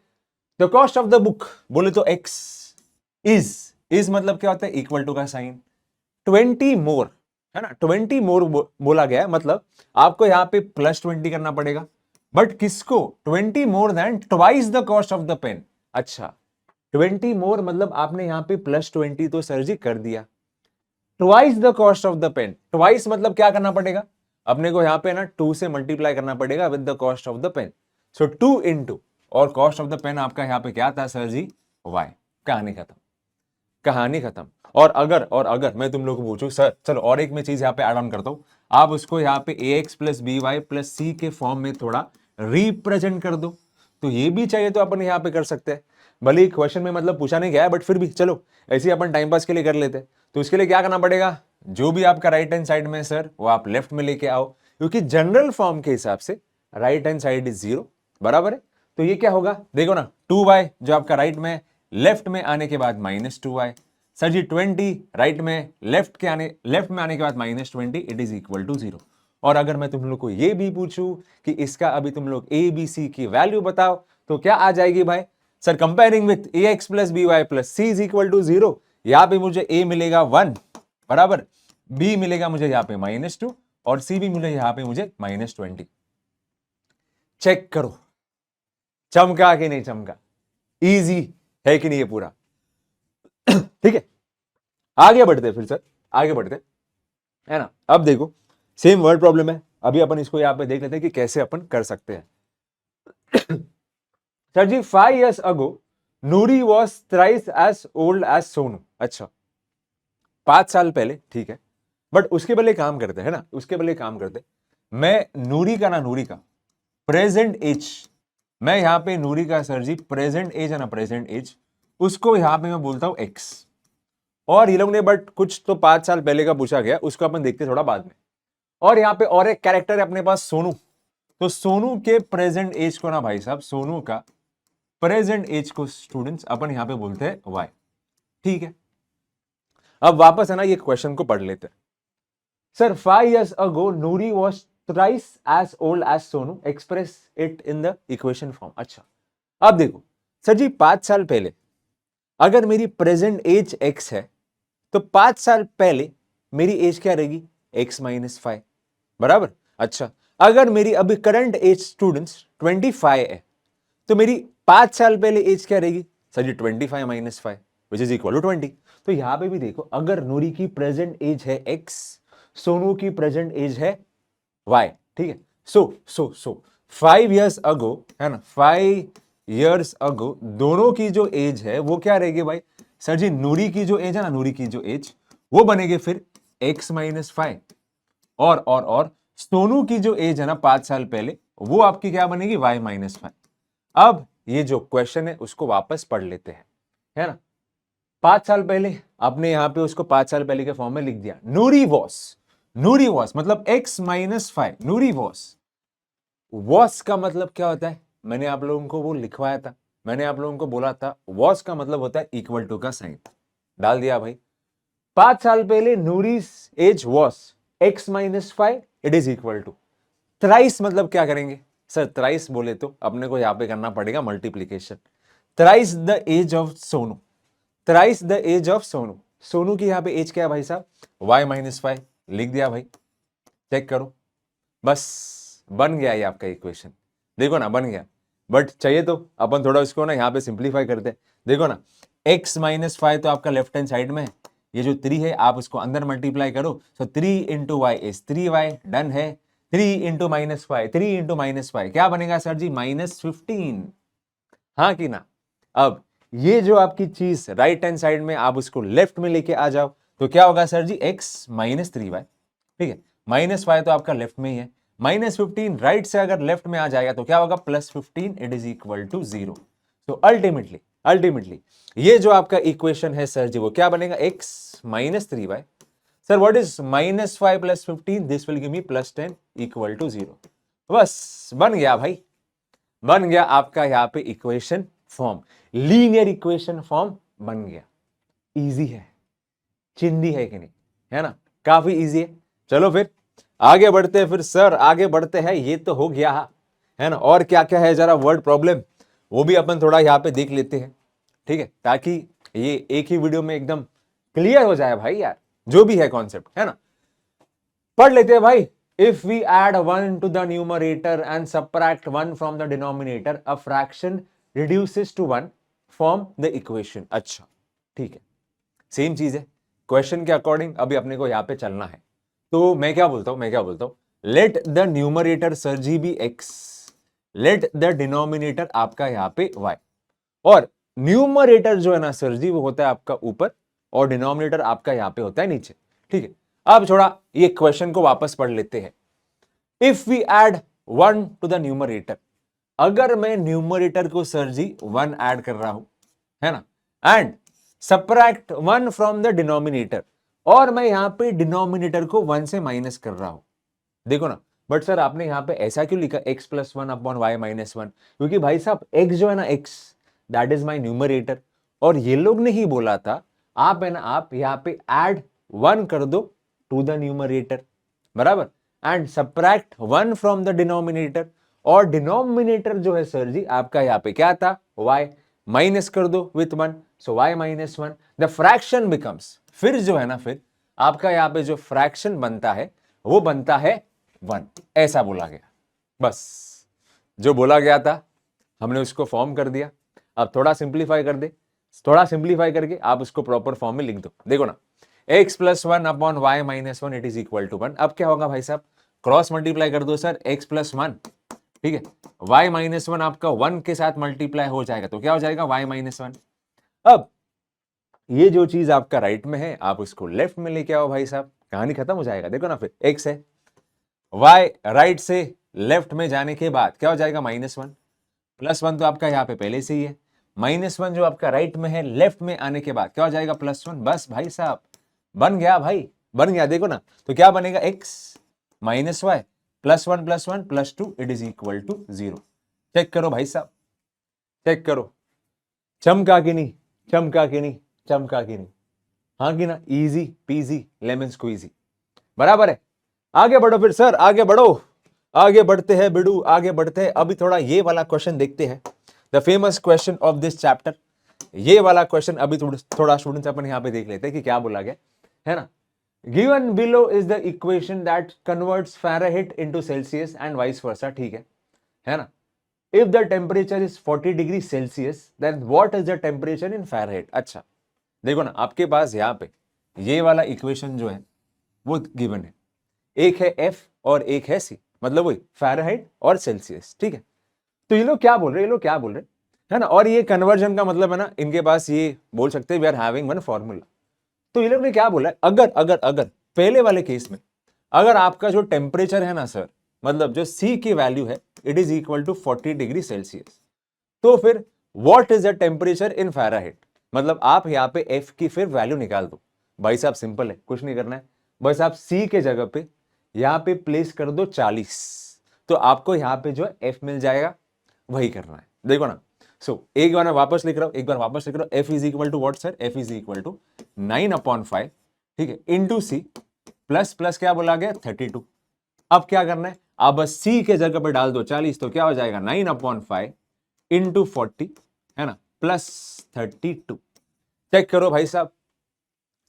The cost of the book बोले तो x इज मतलब क्या होता है, इक्वल टू का साइन 20 मोर, है ना, 20 मोर बोला गया है, मतलब आपको यहाँ पे प्लस 20 करना पड़ेगा, बट किसको, 20 more than twice the cost of the pen. अच्छा, 20 मोर मतलब आपने यहाँ पे प्लस 20 तो सर जी कर दिया, twice the cost of the pen, twice मतलब क्या करना पड़ेगा अपने को यहाँ पे ना 2 से मल्टीप्लाई करना पड़ेगा with the cost of the pen, so 2 into, और कॉस्ट ऑफ द पेन आपका यहाँ पे क्या था सर जी, y। कहानी खत्म, कहानी खत्म। और अगर मैं तुम लोग को पूछूं सर, चलो और एक मैं चीज यहाँ पे ऐड ऑन करता हूं, आप उसको यहाँ पे ax plus B Y plus c के फॉर्म में थोड़ा रिप्रेजेंट कर दो, तो ये भी चाहिए तो अपन यहाँ पे कर सकते हैं। भले क्वेश्चन में मतलब पूछा नहीं गया है, बट फिर भी चलो ऐसे ही अपन टाइम पास के लिए कर लेते हैं। तो उसके लिए क्या करना पड़ेगा, जो भी आपका राइट हैंड साइड में सर वो आप लेफ्ट में लेके आओ, क्योंकि जनरल फॉर्म के हिसाब से राइट हैंड साइड इज 0, बराबर है। तो ये क्या होगा, देखो ना, 2y जो आपका राइट में, लेफ्ट में आने के बाद -2y, सर जी 20 राइट में, लेफ्ट में आने के बाद -20, इट इज इक्वल टू 0। और अगर मैं तुम लोग को ये भी पूछूं कि इसका अभी तुम लोग a b c की वैल्यू बताओ, तो क्या आ जाएगी भाई sir, comparing with ax plus B Y plus C is equal to 0। यहां पे मुझे a मिलेगा 1, बराबर, b मिलेगा मुझे यहाँ पे -2, और c भी मिले यहाँ पे मुझे -20। चेक करो चमका कि नहीं चमका, इजी है कि नहीं ये पूरा। ठीक है, आगे बढ़ते फिर सर, आगे बढ़ते, है ना। अब देखो सेम वर्ड प्रॉब्लम है, अभी अपन इसको यहाँ पे देख लेते हैं कि कैसे अपन कर सकते हैं। Sir ji 5 years ago Noori was thrice as old as Sonu. अच्छा, 5 साल पहले, ठीक है, बट उसके पहले काम करते है ना, उसके पहले काम करते, मैं नूरी का प्रेजेंट एज, मैं यहाँ पे नूरी का सर जी प्रेजेंट एज है ना, प्रेजेंट एज, उसको यहाँ पे मैं बोलता हूं x। और ये लोग ने बट कुछ तो 5 साल पहले का पूछा गया, उसको अपन देखते थोड़ा बाद में। और यहाँ पे और एक कैरेक्टर है अपने पास सोनू, तो सोनू के प्रेजेंट एज को ना भाई साहब, सोनू का प्रेजेंट एज को स्टूडेंट्स अपन यहाँ पे बोलते हैं y। ठीक है, अब वापस है ना ये क्वेश्चन को पढ़ लेते हैं। Sir 5 years ago Noori was thrice as old as Sonu, express it in the equation form. अच्छा, अब देखो सर जी 5 साल पहले अगर मेरी प्रेजेंट एज x है तो 5 साल पहले मेरी एज क्या रहेगी, x माइनस 5, बराबर। अच्छा, अगर मेरी अभी करंट एज स्टूडेंट्स 25 है तो मेरी 5 साल पहले एज क्या रहेगी सर जी, 25 माइनस 5 विच इज इक्वल टू 20। तो यहां पे भी देखो, अगर नूरी की प्रेजेंट एज है x, सोनू की प्रेजेंट एज है y, ठीक है। सो 5 years अगो है ना, 5 years अगो दोनों की जो एज है वो क्या रहेगी भाई सर जी, नूरी की जो एज है ना, नूरी की जो एज वो बनेगी फिर x माइनस 5, और सोनू की जो एज है ना 5 साल पहले वो आपकी क्या बनेगी, y माइनस 5। अब ये जो क्वेश्चन है उसको वापस पढ़ लेते हैं, है ना। 5 साल पहले आपने यहां पे उसको 5 साल पहले के फॉर्म में लिख दिया, नूरी वॉस मतलब x माइनस 5, नूरी वॉस का मतलब क्या होता है, मैंने आप लोगों को वो लिखवाया था, मैंने आप लोगों को बोला था वॉस का मतलब होता है इक्वल टू का साइन, डाल दिया भाई। 5 साल पहले Noori's age was x minus 5, it is equal to thrice, मतलब क्या करेंगे सर, थ्राइस बोले तो अपने को यहां पे करना पड़ेगा multiplication, thrice the age of Sonu, thrice the age of Sonu, Sonu की यहां पे एज क्या है भाई साहब, y माइनस 5, लिख दिया भाई, चेक करो, बस बन गया ये आपका इक्वेशन, देखो ना बन गया। बट चाहिए तो अपन थोड़ा इसको ना यहाँ पे सिंप्लीफाई करते हैं, देखो ना x माइनस 5 तो आपका लेफ्ट हैंड साइड में है, ये जो 3 है आप उसको अंदर मल्टीप्लाई करो, तो 3 into Y is 3y, done है। 3 इंटू माइनस 5, 3 इंटू माइनस 5 क्या बनेगा सर जी, माइनस 15, हाँ कि ना। अब ये जो आपकी चीज राइट हैंड साइड में आप उसको लेफ्ट में लेके आ जाओ तो क्या होगा sir ji, x minus 3y, ठीक है, माइनस 5 तो आपका लेफ्ट में ही है, माइनस 15 राइट से अगर लेफ्ट में आ जाएगा तो क्या होगा, plus 15, it is equal to 0। तो अल्टीमेटली ये जो आपका इक्वेशन है सर जी वो क्या बनेगा, x minus 3y, sir what is minus 5 plus 15, this will give me plus 10 equal to 0। बस बन गया भाई, बन गया आपका यहां पे equation form, linear equation form बन गया। इजी है, चिंदी है कि नहीं, है ना, काफी इजी है। चलो फिर आगे बढ़ते हैं, फिर सर आगे बढ़ते हैं, ये तो हो गया है ना, और क्या क्या है जरा वर्ड प्रॉब्लम वो भी अपन थोड़ा यहाँ पे देख लेते हैं, ठीक है, ताकि ये एक ही वीडियो में एकदम क्लियर हो जाए भाई यार, जो भी है कॉन्सेप्ट, है ना। पढ़ लेते हैं भाई। If we add 1 to the numerator and subtract 1 from the denominator, a fraction reduces to 1, form the equation. अच्छा ठीक है, सेम चीज है, क्वेश्चन के अकॉर्डिंग अभी अपने को यहां पे चलना है। तो मैं क्या बोलता हूं, let the numerator sir ji be x, let the denominator आपका यहां पे y, और न्यूमरेटर जो है ना सर जी वो होता है आपका ऊपर और डिनोमिनेटर आपका यहां पे होता है नीचे, ठीक है। अब थोड़ा ये क्वेश्चन को वापस पढ़ लेते हैं। If we add 1 to the numerator, अगर मैं न्यूमरेटर को सर जी 1 ऐड कर रहा हूं, है ना, and subtract 1 from the denominator, और मैं यहां पे डिनोमिनेटर को 1 से माइनस कर रहा हूं, देखो ना। बट सर आपने यहां पे ऐसा क्यों लिखा x plus 1 upon Y minus 1, क्योंकि भाई साहब x जो है ना, x that is my numerator, और ये लोग ने ही बोला था आप है ना, आप यहां पे ऐड 1 कर दो टू द न्यूमरेटर, बराबर, and subtract 1 from the denominator, और डिनोमिनेटर जो है सर जी आपका यहां पे क्या था, y, माइनस कर दो with 1, so y minus 1, the fraction becomes, फिर जो है ना, फिर आपका यहां पे जो फ्रैक्शन बनता है वो बनता है 1, ऐसा बोला गया। बस जो बोला गया था हमने उसको फॉर्म कर दिया। अब थोड़ा सिंप्लीफाई कर दे, थोड़ा सिंप्लीफाई करके आप उसको प्रॉपर फॉर्म में लिख दो, देखो ना, x plus 1 upon Y minus 1 it is equal to 1। अब क्या होगा भाई साहब, क्रॉस मल्टीप्लाई कर दो सर, x प्लस 1, ठीक है, y माइनस 1 आपका 1 के साथ मल्टीप्लाई हो जाएगा तो क्या हो जाएगा, y माइनस 1। अब ये जो चीज आपका राइट में है आप उसको लेफ्ट में लेके आओ भाई साहब, कहानी खत्म हो जाएगा। देखो ना, फिर x है, y राइट से लेफ्ट में जाने के बाद क्या हो जाएगा, माइनस 1, प्लस 1 तो आपका यहाँ पे पहले से ही है, माइनस 1 जो आपका राइट में है लेफ्ट में आने के बाद क्या हो जाएगा, प्लस 1। बस भाई साहब बन गया भाई, बन गया, देखो ना, तो क्या बनेगा, x minus Y plus 1 plus 2 it is equal to 0। Check करो भाई साहब, चेक करो, चमका कि नहीं, चमका कि नहीं, चमका कि नहीं? हाँ कि ना? इजी पीजी लेमन स्क्वीजी, बराबर है। आगे बढ़ो फिर सर, आगे बढ़ो, आगे बढ़ते हैं बिडू, आगे बढ़ते हैं। अभी थोड़ा ये वाला क्वेश्चन देखते हैं, the famous question of this chapter. ये वाला क्वेश्चन अभी थोड़ा स्टूडेंट्स अपन यहाँ पे देख लेते हैं कि क्या बोला गया है ना। Given below is the equation that converts Fahrenheit into Celsius and vice versa, ठीक है ना। If the temperature is 40 degree Celsius then what is the temperature in Fahrenheit. अच्छा देखो ना, आपके पास यहाँ पे ये वाला इक्वेशन जो है वो गिवन है, एक है एफ और एक है सी, मतलब वही फ़ारेनहाइट और सेल्सियस, ठीक है। तो ये लोग क्या बोल रहे हैं, ये लोग क्या बोल रहे हैं, है ना। और ये कन्वर्जन का मतलब है ना, इनके पास ये बोल सकते हैं we are having one formula. तो ये लोग ने क्या बोला है, अगर अगर अगर पहले वाले केस में अगर आपका जो टेम्परेचर है ना सर, मतलब जो सी की वैल्यू है it is equal to 40 degree Celsius, तो फिर what is the temperature in Fahrenheit, मतलब आप यहाँ पे एफ की फिर वैल्यू निकाल दो। भाई साहब सिंपल है, कुछ नहीं करना है, बस आप सी के जगह पे यहाँ पे प्लेस कर दो 40, तो आपको यहाँ पे जो है एफ मिल जाएगा, वही करना है। देखो ना, एक बार मैं वापस लिख रहा हूं, एक बार वापस लिख रहा हूं, F is equal to what sir, F is equal to 9/5, ठीक है, इंटू सी प्लस प्लस क्या बोला गया 32। अब क्या करना है, आप बस सी के जगह पे डाल दो 40, तो क्या हो जाएगा 9/5 इंटू 40, है ना, प्लस 32। चेक करो भाई साहब,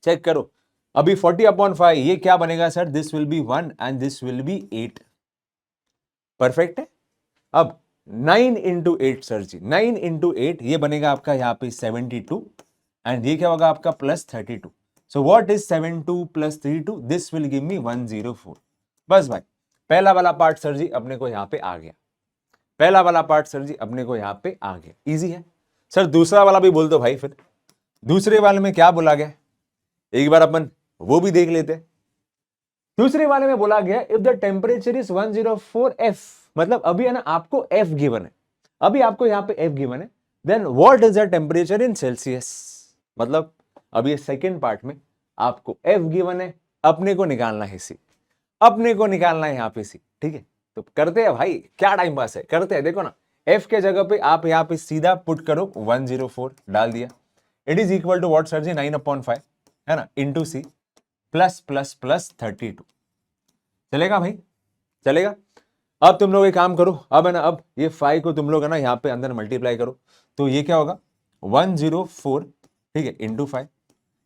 चेक करो। अभी 40/5 ये क्या बनेगा sir, this will B 1 and this will B 8, perfect है। अब 9 इंटू 8 सर जी, 9 इंटू 8 ये बनेगा आपका यहाँ पे 72 एंड ये क्या होगा आपका plus 32। So what is 72 plus 32, this will give मी 104। बस भाई पहला वाला पार्ट सर जी अपने को यहाँ पे आ गया, पहला वाला पार्ट सर जी अपने को यहाँ पे आ गया, इजी है। सर दूसरा वाला भी बोल दो भाई, फिर दूसरे वाले में क्या बोला गया, एक बार अपन वो भी देख लेते हैं। दूसरे वाले में बोला गया if the temperature is 104 F, मतलब अभी है ना आपको एफ गिवन है, अभी आपको यहाँ पे एफ गिवन है, then what is the temperature in Celsius, मतलब अभी सेकेंड पार्ट में आपको एफ गिवन है, अपने को निकालना है सी, अपने को निकालना है यहाँ पे सी, ठीक है। तो करते हैं भाई, क्या टाइम पास है, करते हैं। देखो ना, एफ के जगह पे आप यहाँ पे सीधा पुट करो 104 डाल दिया, it is equal to what sir जी 9/5, है ना, into C plus plus plus 32। चलेगा भाई, चलेगा। अब तुम लोग एक काम करो, अब है ना, अब ये 5 को तुम लोग है ना यहाँ पे अंदर मल्टीप्लाई करो, तो ये क्या होगा 104, ठीक है, into 5,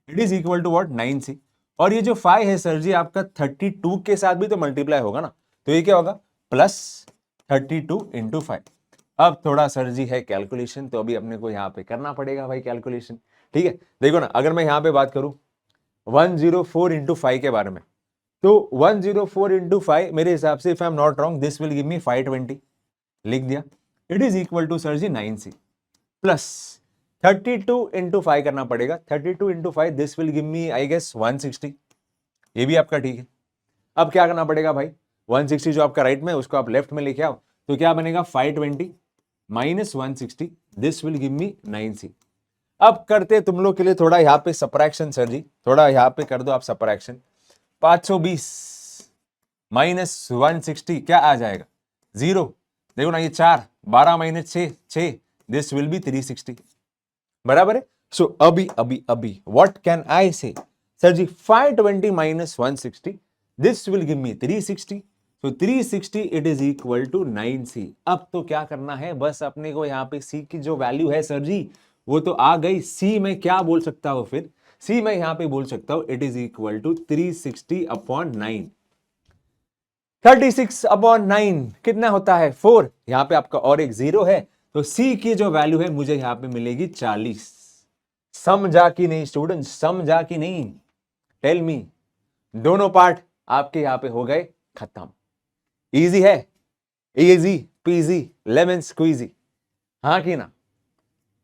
it is equal to what 9c। और ये जो 5 है सर जी आपका 32 के साथ भी तो मल्टीप्लाई होगा ना, तो ये क्या होगा प्लस 32 इंटू 5। अब थोड़ा सर जी है कैलकुलेशन, तो अभी अपने को यहाँ पे करना पड़ेगा भाई कैलकुलेशन, ठीक है। देखो ना, अगर मैं यहाँ पे बात करूं 104 इंटू 5 के बारे में, तो 104 इंटू 5 मेरे हिसाब से, if I am not wrong, this will give me 520, लिख दिया, it is equal to sir ji 9c plus 32 into 5 करना पड़ेगा, 32 into 5 this will give me I guess 160, ये भी आपका ठीक है। अब क्या करना पड़ेगा भाई, 160 जो आपका राइट में उसको आप लेफ्ट में लेके आओ, तो क्या बनेगा 520 minus 160, this will give me 9c। अब करते तुम लोग के लिए थोड़ा यहाँ पे सब्ट्रैक्शन सर जी, थोड़ा यहाँ पे कर दो आप सब्ट्रैक्शन, 520 माइनस 160 क्या आ जाएगा 0, देखो ना ये 4, 12 माइनस 6, दिस विल बी 360, बराबर है। सो अभी अभी अभी what can I say, sir ji 520 minus 160 this will give me 360, तो 360 it is equal to 9c। अब तो क्या करना है, बस अपने को यहाँ पे c की जो वैल्यू है सर जी वो तो आ गई, c में क्या बोल सकता हूं, फिर c में यहां पे बोल सकता हूं इट इज इक्वल टू 360/9, 36/9 कितना होता है 4, यहां पे आपका और एक 0 है, तो c की जो वैल्यू है मुझे यहां पे मिलेगी 40। समझा कि नहीं स्टूडेंट, समझा कि नहीं, टेल मी। दोनों पार्ट आपके यहां पे हो गए खत्म, इजी है, इजी पीजी लेमन स्क्वीजी, हाँ कि ना।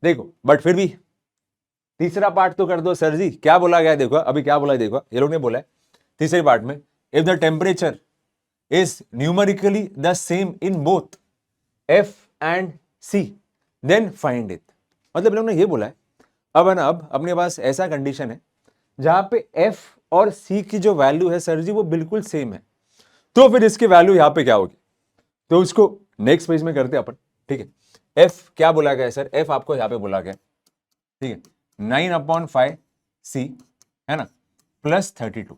देखो बट फिर भी तीसरा पार्ट तो कर दो सर जी, क्या बोला गया देखो, अभी क्या बोला है देखो, ये लोग ने बोला है तीसरे पार्ट में, if the temperature is numerically the same in both F and C then find it, मतलब लोग ने ये बोला है। अब है ना, अब अपने पास ऐसा कंडीशन है जहां पे एफ और सी की जो वैल्यू है सर जी वो बिल्कुल सेम है, तो फिर इसकी वैल्यू यहां पे क्या होगी, तो उसको नेक्स्ट पेज में करते हैं अपन, ठीक है। एफ क्या बोला गया सर, एफ आपको यहां पे बोला गया, ठीक है, 9/5c है ना प्लस 32।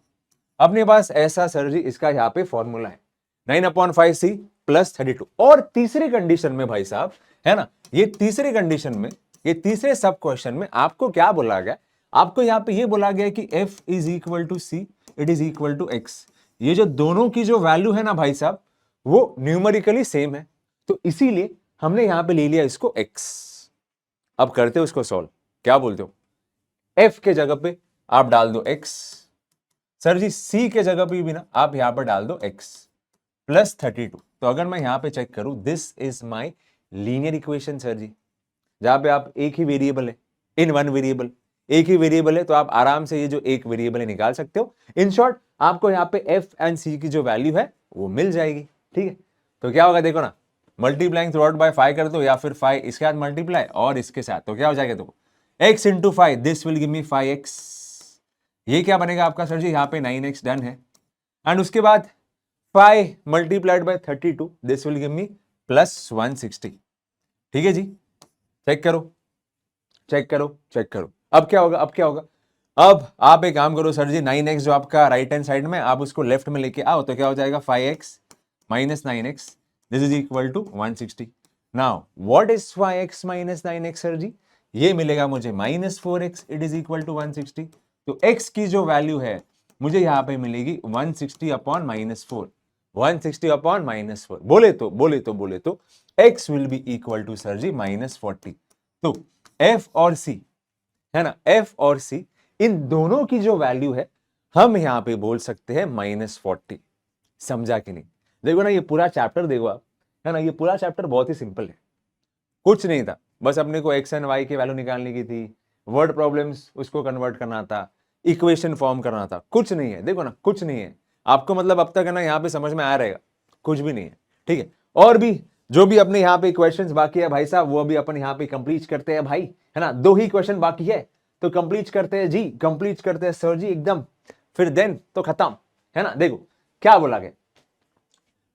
अपने पास ऐसा सर जी इसका यहाँ पे फॉर्मूला है 9/5c प्लस 32। और तीसरी कंडीशन में भाई साहब है ना, ये तीसरी कंडीशन में, ये तीसरे सब क्वेश्चन में आपको क्या बोला गया, आपको यहाँ पे ये बोला गया कि f is equal to c, it is equal to x। ये जो दोनों की जो वैल्यू है ना भाई साहब वो न्यूमेरिकली सेम है, तो इसीलिए हमने यहां पे ले लिया इसको x। अब करते हो इसको सॉल्व, क्या बोलते हो, f के जगह पे आप डाल दो x, सर जी c के जगह पे भी ना आप यहां पर डाल दो x प्लस 32। तो अगर मैं यहां पे चेक करूं, this is my linear equation sir जी, जहां पे आप एक ही वेरिएबल है, इन वन वेरिएबल, एक ही वेरिएबल है तो आप आराम से ये जो एक वेरिएबल है निकाल सकते हो। इन शॉर्ट आपको यहाँ पे f एंड c की जो वैल्यू है वो मिल जाएगी। ठीक है, तो क्या होगा देखो ना, मल्टीप्लाइंग थ्रू आउट बाय 5 कर दो या फिर 5 इसके साथ मल्टीप्लाई और इसके साथ, तो क्या हो जाएगा देखो x into 5, this will give me 5x। ये क्या बनेगा आपका सर जी, यहाँ पे 9x डन है। एंड उसके बाद 5 multiplied by 32, this will give me plus 160। ठीक है जी, चेक करो चेक करो चेक करो। अब क्या होगा, अब क्या होगा, अब आप एक काम करो सर जी, 9x जो आपका राइट हैंड साइड में, आप उसको लेफ्ट में लेके आओ, तो क्या हो जाएगा 5x minus 9x, this is equal to 160। Now what is 5x minus 9x sir जी, ये मिलेगा मुझे minus 4x, it is equal to 160। तो x की जो वैल्यू है मुझे यहां पे मिलेगी 160 अपॉन माइनस 4, 160 अपॉन माइनस 4, बोले तो x will be equal to sir ji minus 40। तो f और c है ना, f और c इन दोनों की जो वैल्यू है हम यहां पे बोल सकते हैं माइनस 40। समझा कि नहीं, देखो ना ये पूरा चैप्टर देखो आप, है ना, ये पूरा चैप्टर बहुत ही सिंपल है, कुछ नहीं था, बस अपने को x एंड y की वैल्यू निकालने की थी, वर्ड प्रॉब्लम्स उसको कन्वर्ट करना था, इक्वेशन फॉर्म करना था, कुछ नहीं है, देखो ना कुछ नहीं है आपको, मतलब अब तक है ना यहाँ पे समझ में आ रहेगा, कुछ भी नहीं है। ठीक है, और भी जो भी अपने यहाँ पे क्वेश्चंस बाकी है भाई साहब वो भी अपन यहाँ पे कंप्लीट करते हैं भाई, है ना, 2 ही क्वेश्चन बाकी है तो कंप्लीट करते हैं जी, कंप्लीट करते हैं सर जी एकदम, फिर देन तो खत्म, है ना। देखो क्या बोला गया,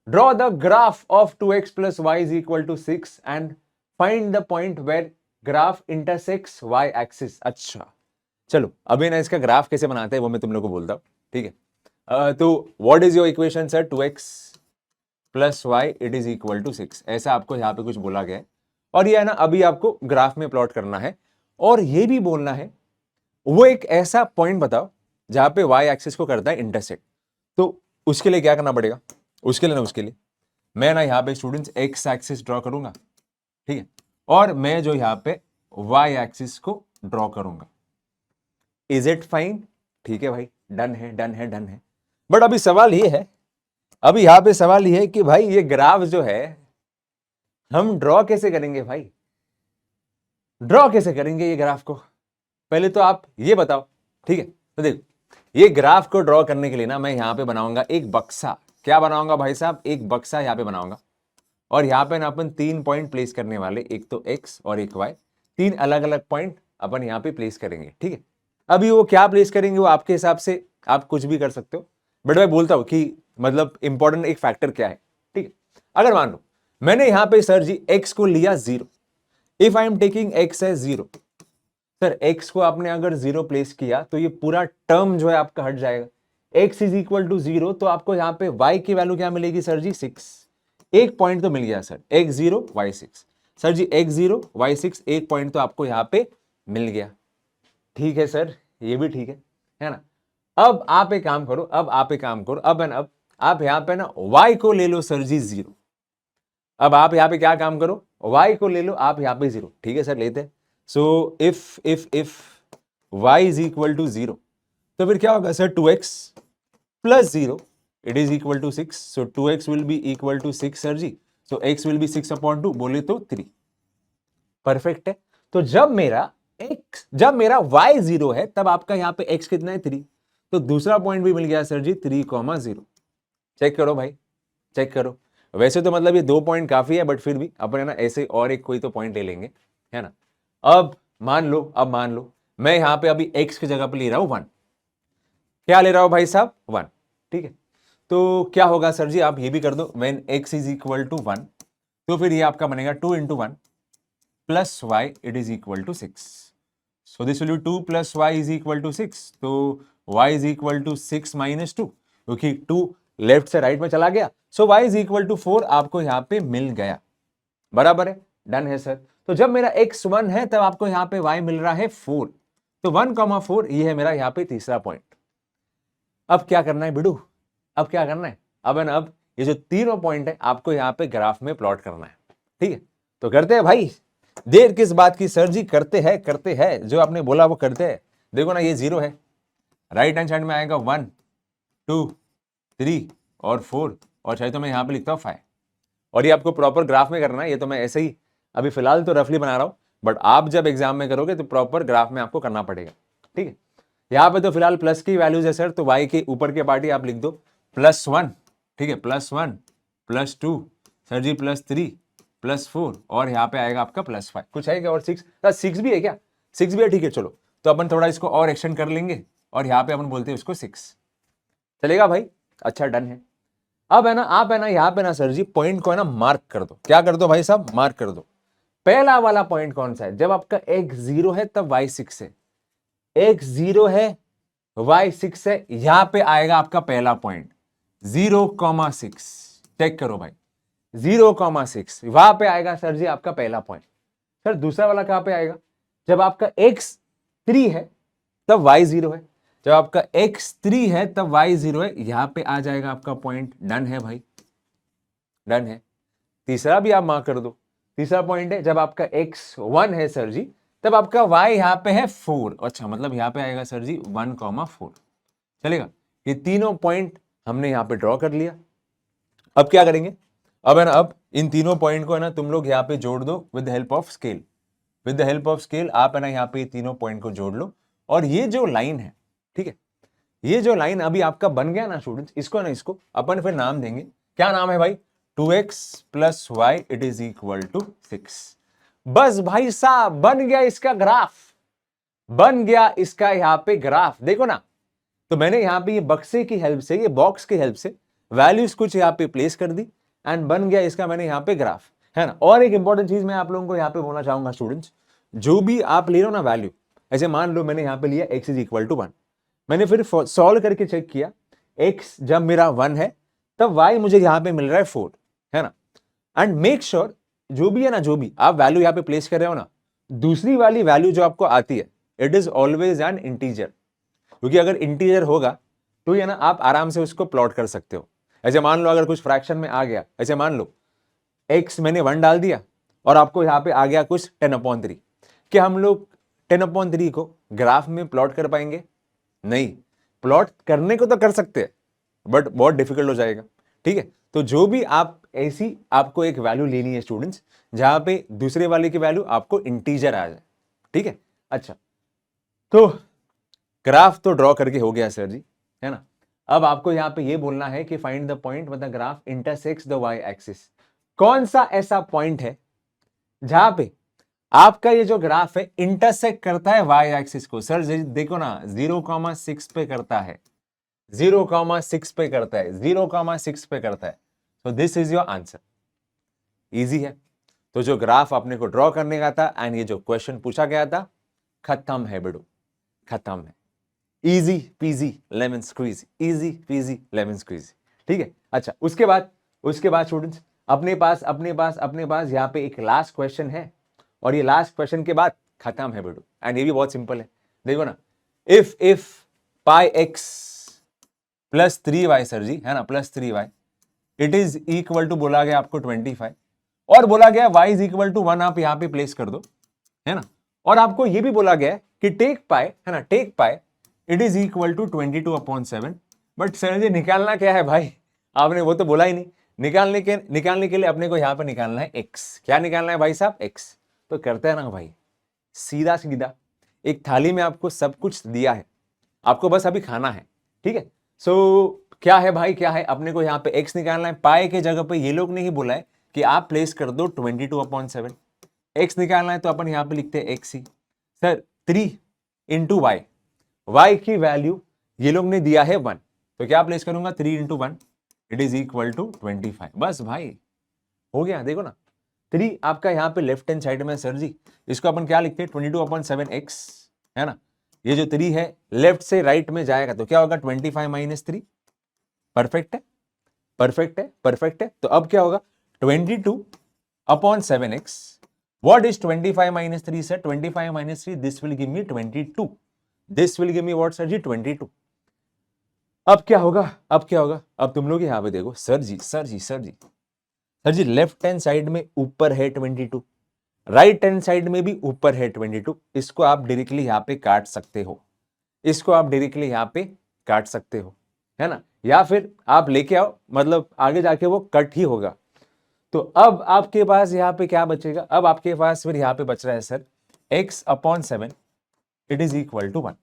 draw the graph of 2x plus Y is equal to 6 and find the point where graph intersects y axis. अच्छा चलो अभी ना इसका ग्राफ कैसे बनाते हैं वो मैं तुम लोग को बोलता हूं। ठीक है, तो what is your equation sir, 2x plus Y it is equal to 6, ऐसा आपको यहाँ पे कुछ बोला गया है, और ये है ना अभी आपको ग्राफ में प्लॉट करना है, और ये भी बोलना है वो एक ऐसा पॉइंट बताओ जहां पे y एक्सिस को करता है इंटरसेक्ट। तो उसके लिए क्या करना पड़ेगा, उसके लिए मैं ना यहाँ पे स्टूडेंट्स x एक्सिस ड्रॉ करूंगा, ठीक है, और मैं जो यहाँ पे y एक्सिस को ड्रॉ करूंगा। इज इट फाइन, ठीक है भाई, डन है डन है डन है। बट अभी सवाल ये है, अभी यहां पे सवाल ये है कि भाई ये ग्राफ जो है हम ड्रॉ कैसे करेंगे भाई, ड्रॉ कैसे करेंगे ये ग्राफ को, पहले तो आप ये बताओ। ठीक है, तो देखो ये ग्राफ को ड्रॉ करने के लिए ना मैं यहां पे बनाऊंगा एक बक्सा, क्या बनाऊंगा भाई साहब, एक बक्सा यहां पे बनाऊंगा, और यहां पे ना अपन 3 पॉइंट प्लेस करने वाले, एक तो x और एक y, 3 अलग अलग पॉइंट अपन यहां पे प्लेस करेंगे। ठीक है, अभी वो क्या प्लेस करेंगे वो आपके हिसाब से आप कुछ भी कर सकते हो, बट मैं बोलता हूं कि मतलब इंपॉर्टेंट एक फैक्टर क्या है। ठीक है, अगर मान लो मैंने यहां पे सर जी x को लिया 0, if I am taking x as 0, sir x को आपने अगर 0 प्लेस किया तो ये पूरा टर्म जो है आपका हट जाएगा, x इज इक्वल टू 0, तो आपको यहां पे y की वैल्यू क्या मिलेगी सर जी 6, एक पॉइंट तो मिल गया सर, x0 y6, सर जी x0 y6 एक पॉइंट तो आपको यहां पे मिल गया। ठीक है सर, ये भी ठीक है ना। अब आप एक काम करो, अब आप आप यहां पे ना y को ले लो सर जी 0, अब आप यहां पे क्या काम करो, y को ले लो आप यहां पे 0। ठीक है सर, लेते हैं। So if y is equal to 0, तो फिर क्या होगा sir, 2x plus 0 it is equal to 6, so 2x will be equal to 6 sir ji, so x will be 6 upon 2, बोले तो 3। परफेक्ट है, तो जब मेरा y 0 है तब आपका यहां पे x कितना है 3, तो दूसरा पॉइंट भी मिल गया सर जी 3,0। चेक करो भाई, चेक करो, वैसे तो मतलब ये 2 पॉइंट काफी है, बट फिर भी अपन है ना ऐसे और एक कोई तो पॉइंट ले लेंगे, है ना। अब मान लो मैं यहां पे अभी x की जगह पे ले रहा हूं 1, क्या ले रहा हूं भाई साहब 1। ठीक है, तो क्या होगा सर जी, आप ये भी कर दो, when x is equal to 1, तो फिर ये आपका बनेगा 2 into 1 plus y it is equal to 6, so this will be 2 plus Y is equal to 6, तो y is equal to 6 minus 2, क्योंकि 2 लेफ्ट से राइट में चला गया, so y is equal to 4 आपको यहाँ पे मिल गया। बराबर है, डन है सर। तो जब मेरा x 1 है तब आपको यहाँ पे y मिल रहा है 4, तो 1,4 ये है मेरा यहाँ पे तीसरा पॉइंट। अब क्या करना है बिडू, अब क्या करना है, अब ये जो तीनों पॉइंट है आपको यहाँ पे ग्राफ में प्लॉट करना है। ठीक है, तो करते हैं भाई, देर किस बात की सर जी, करते हैं, जो आपने बोला वो करते हैं। देखो ना, ये 0 है, राइट हैंड साइड में आएगा 1 2 3 और 4, और चाहे तो मैं यहाँ पे लिखता हूँ 5, और ये आपको प्रॉपर ग्राफ में करना है। ये तो मैं ऐसे ही अभी फिलहाल तो रफली बना रहा हूँ, बट आप जब एग्जाम में करोगे तो प्रॉपर ग्राफ में आपको करना पड़ेगा। ठीक है, यहाँ पे तो फिलहाल प्लस की वैल्यूज है सर, तो y के ऊपर के पार्टी आप लिख दो +1, ठीक है, +1 +2 सर जी +3 +4, और यहाँ पे आएगा आपका +5, कुछ है क्या, और 6 भी है क्या, 6 भी है, ठीक है। चलो तो अपन थोड़ा इसको और एक्सटेंड कर लेंगे, और यहाँ पे अपन बोलते हैं उसको 6, चलेगा भाई, अच्छा डन है। अब है ना, आप है ना यहाँ पे ना सर जी पॉइंट को है ना मार्क कर दो, क्या कर दो भाई साहब, मार्क कर दो। पहला वाला पॉइंट कौन सा है, जब आपका x 0 है तब y 6 है, x 0 है y 6 है, यहां पे आएगा आपका पहला पॉइंट 0,6, चेक करो भाई 0,6 वहां पे आएगा सर जी आपका पहला पॉइंट। सर दूसरा वाला कहां पे आएगा, जब आपका x 3 है तब y 0 है, जब आपका x 3 है तब y 0 है, यहां पे आ जाएगा आपका पॉइंट। डन है भाई, डन है। तीसरा भी आप मार्क कर दो, तीसरा पॉइंट है जब आपका x 1 है सर जी, तब आपका y यहां पे है 4, अच्छा मतलब यहां पे आएगा सर जी 1,4, चलेगा। ये तीनों पॉइंट हमने यहां पे ड्रॉ कर लिया। अब क्या करेंगे, अब है ना, अब इन तीनों पॉइंट को है ना तुम लोग यहाँ पे जोड़ दो with the help of scale, with the help of scale आप है ना यहाँ पे तीनों पॉइंट को जोड़ लो, और ये जो लाइन है, ठीक है, ये जो लाइन अभी आपका बन गया ना स्टूडेंट्स, इसको ना, इसको अपन फिर नाम देंगे, क्या नाम है भाई, 2x + y it is equal to 6। बस भाई साहब बन गया इसका ग्राफ, बन गया इसका यहाँ पे ग्राफ, देखो ना। तो मैंने यहाँ पे ये बक्से की हेल्प से, ये बॉक्स की हेल्प से वैल्यूज कुछ यहाँ पे प्लेस कर दी, एंड बन गया इसका मैंने यहाँ पे ग्राफ, है ना। और एक इंपॉर्टेंट चीज मैं आप लोगों को यहाँ पे बोलना चाहूंगा स्टूडेंट्स, जो भी आप ले रहे हो ना वैल्यू, ऐसे मान लो मैंने यहाँ पे लिया x इज इक्वल टू 1, मैंने फिर सॉल्व करके चेक किया, x जब मेरा 1 है तब y मुझे यहाँ पे मिल रहा है 4, है ना। एंड मेक श्योर जो भी है ना, जो भी आप वैल्यू यहाँ पे प्लेस कर रहे हो ना, दूसरी वाली वैल्यू जो आपको आती है it is always an integer, क्योंकि अगर इंटीजर होगा तो ये ना आप आराम से उसको प्लॉट कर सकते हो। ऐसे मान लो अगर कुछ फ्रैक्शन में आ गया, ऐसे मान लो x मैंने 1 डाल दिया और आपको यहाँ पे आ गया कुछ 10/3, क्या हम लोग 10/3 को ग्राफ में प्लॉट कर पाएंगे, नहीं। प्लॉट करने को तो कर सकते हैं बट बहुत डिफिकल्ट हो जाएगा, ठीक है। तो जो भी आप ऐसी आपको एक वैल्यू लेनी है स्टूडेंट्स, जहां पे दूसरे वाले की वैल्यू आपको इंटीजर आ जाए, ठीक है। अच्छा तो ग्राफ तो ड्रॉ करके हो गया सर जी, है ना। अब आपको यहां पे ये बोलना है कि find the point when the graph intersects the Y axis. कौन सा ऐसा पॉइंट है जहां पे आपका ये जो ग्राफ है इंटरसेक्ट करता है वाई एक्सिस को। सर देखो ना 0,6 पे करता है, 0,6 पे करता है, 0,6 पे करता है, so this is your answer. Easy है। तो जो ग्राफ आपने को ड्रॉ करने का था एंड ये जो क्वेश्चन पूछा गया था, खत्म है बेडू, खत्म है। Easy peasy lemon squeeze, easy peasy lemon squeeze, ठीक है। अच्छा उसके बाद स्टूडेंट्स अपने पास यहाँ पे एक लास्ट क्वेश्चन है, और ये लास्ट क्वेश्चन के बाद खत्म है बेडू, एंड ये भी बहुत सिंपल है। देखो ना, if pi x + 3y sir जी, है ना, +3y it is equal to बोला गया आपको 25, और बोला गया y इज इक्वल टू 1 आप यहां पे प्लेस कर दो, है ना। और आपको ये भी बोला गया है कि टेक पाई, है ना, take pi it is equal to 22/7। But sir जी निकालना क्या है भाई, आपने वो तो बोला ही नहीं। निकालने के लिए अपने को यहां पे निकालना है x। क्या निकालना है भाई साहब, x। तो करते हैं ना भाई, सीधा सीधा एक थाली में आपको सब कुछ दिया है, आपको बस अभी खाना है, ठीक है। सो क्या है भाई, क्या है, अपने को यहाँ पे x निकालना है। पाई के जगह पे ये लोग ने ही बोला है कि आप प्लेस कर दो 22/7। x निकालना है तो अपन यहाँ पे लिखते हैं x ही। सर 3 × y, y की वैल्यू ये लोग ने दिया है 1, तो क्या प्लेस करूंगा 3 × 1 इट इज इक्वल टू 25। बस भाई हो गया। देखो ना 3 आपका यहाँ पे लेफ्ट हैंड साइड में सर जी, इसको अपन क्या लिखते हैं 22/7x है ना। ये जो 3 है लेफ्ट से राइट में जाएगा तो क्या होगा 25 माइनस 3, परफेक्ट है, परफेक्ट है, परफेक्ट है। तो अब क्या होगा 22 upon 7x। What is 25 minus 3 sir? 25 minus 3, this will give me 22, this will give me what sir ji 22। अब क्या होगा, अब क्या होगा, अब तुम लोग यहां पे देखो, सर जी सर जी सर जी सर जी लेफ्ट हैंड साइड में ऊपर है 22, राइट हैंड साइड में भी ऊपर है 22। इसको आप डायरेक्टली यहां पे काट सकते हो, इसको आप डायरेक्टली यहां पे काट सकते हो, है ना। या फिर आप लेके आओ, मतलब आगे जाके वो कट ही होगा। तो अब आपके पास यहां पे क्या बचेगा, अब आपके पास फिर यहां पे बच रहा है sir x upon 7 it is equal to 1।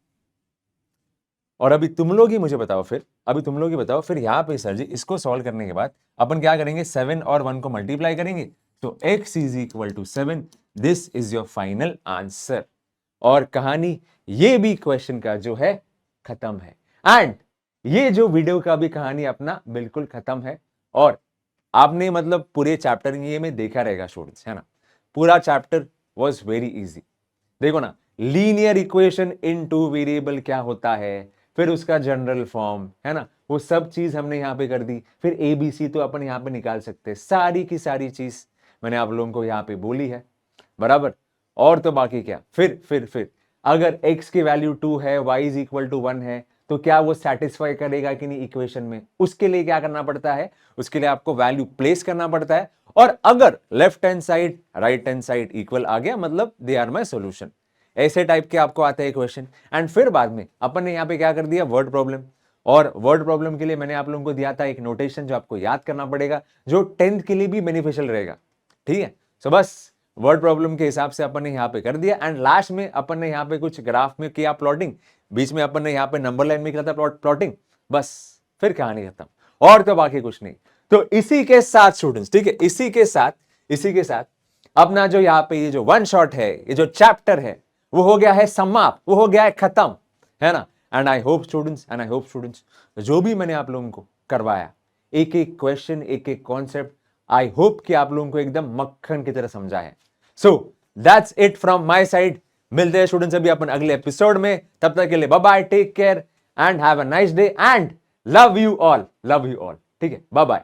और अभी तुम लोग ही मुझे बताओ फिर, अभी तुम लोग ही बताओ फिर यहां पे सर जी इसको सॉल्व करने के बाद अपन क्या करेंगे, 7 और 1 को मल्टीप्लाई करेंगे तो x is equal to 7, this is your final answer. और कहानी ये भी क्वेश्चन का जो है खत्म है, एंड ये जो वीडियो का भी कहानी अपना बिल्कुल खत्म है। और आपने मतलब पूरे चैप्टर ये में देखा रहेगा स्टूडेंट्स, है ना, पूरा चैप्टर वाज वेरी इजी। देखो ना, linear equation in two variable क्या होता है, फिर उसका जनरल फॉर्म, है ना, वो सब चीज हमने यहां पे कर दी। फिर एबीसी तो अपन यहां पे निकाल सकते हैं, सारी की सारी चीज मैंने आप लोगों को यहां पे बोली है, बराबर। और तो बाकी क्या, फिर अगर x की वैल्यू 2 है, y इज इक्वल टू 1 है, तो क्या वो सेटिस्फाई करेगा कि नहीं इक्वेशन में, उसके लिए क्या करना पड़ता है, उसके लिए आपको वैल्यू प्लेस करना पड़ता है। और अगर left hand side right hand side equal आ गया, मतलब दे आर माई सोल्यूशन। ऐसे टाइप के आपको आते हैं क्वेश्चन। एंड फिर बाद में अपन ने यहां पे क्या कर दिया, वर्ड प्रॉब्लम। और वर्ड प्रॉब्लम के लिए मैंने आप लोगों को दिया था एक नोटेशन जो आपको याद करना पड़ेगा, जो 10th के लिए भी बेनिफिशियल रहेगा, ठीक है। सो बस वर्ड प्रॉब्लम के हिसाब से अपन ने यहां पे कर दिया, एंड लास्ट में अपन ने यहां पे कुछ ग्राफ में किया प्लॉटिंग, बीच में अपन ने यहां पे नंबर लाइन में किया था प्लॉटिंग, बस फिर कहानी खत्म, और तो बाकी कुछ नहीं। तो इसी के साथ स्टूडेंट्स, ठीक है, इसी के साथ अपना जो यहाँ पे ये जो वन शॉट है, ये जो चैप्टर है, वो हो गया है समाप्त, वो हो गया है खत्म, है ना। एंड आई होप स्टूडेंट्स जो भी मैंने आप लोगों को करवाया, एक एक क्वेश्चन, एक एक कॉन्सेप्ट, आई होप कि आप लोगों को एकदम मक्खन की तरह समझा है। So that's it from my side. मिलते हैं स्टूडेंट्स अभी अपन अगले एपिसोड में, तब तक के लिए bye bye, take care and have a nice day and love you all, ठीक है, बाय बाय।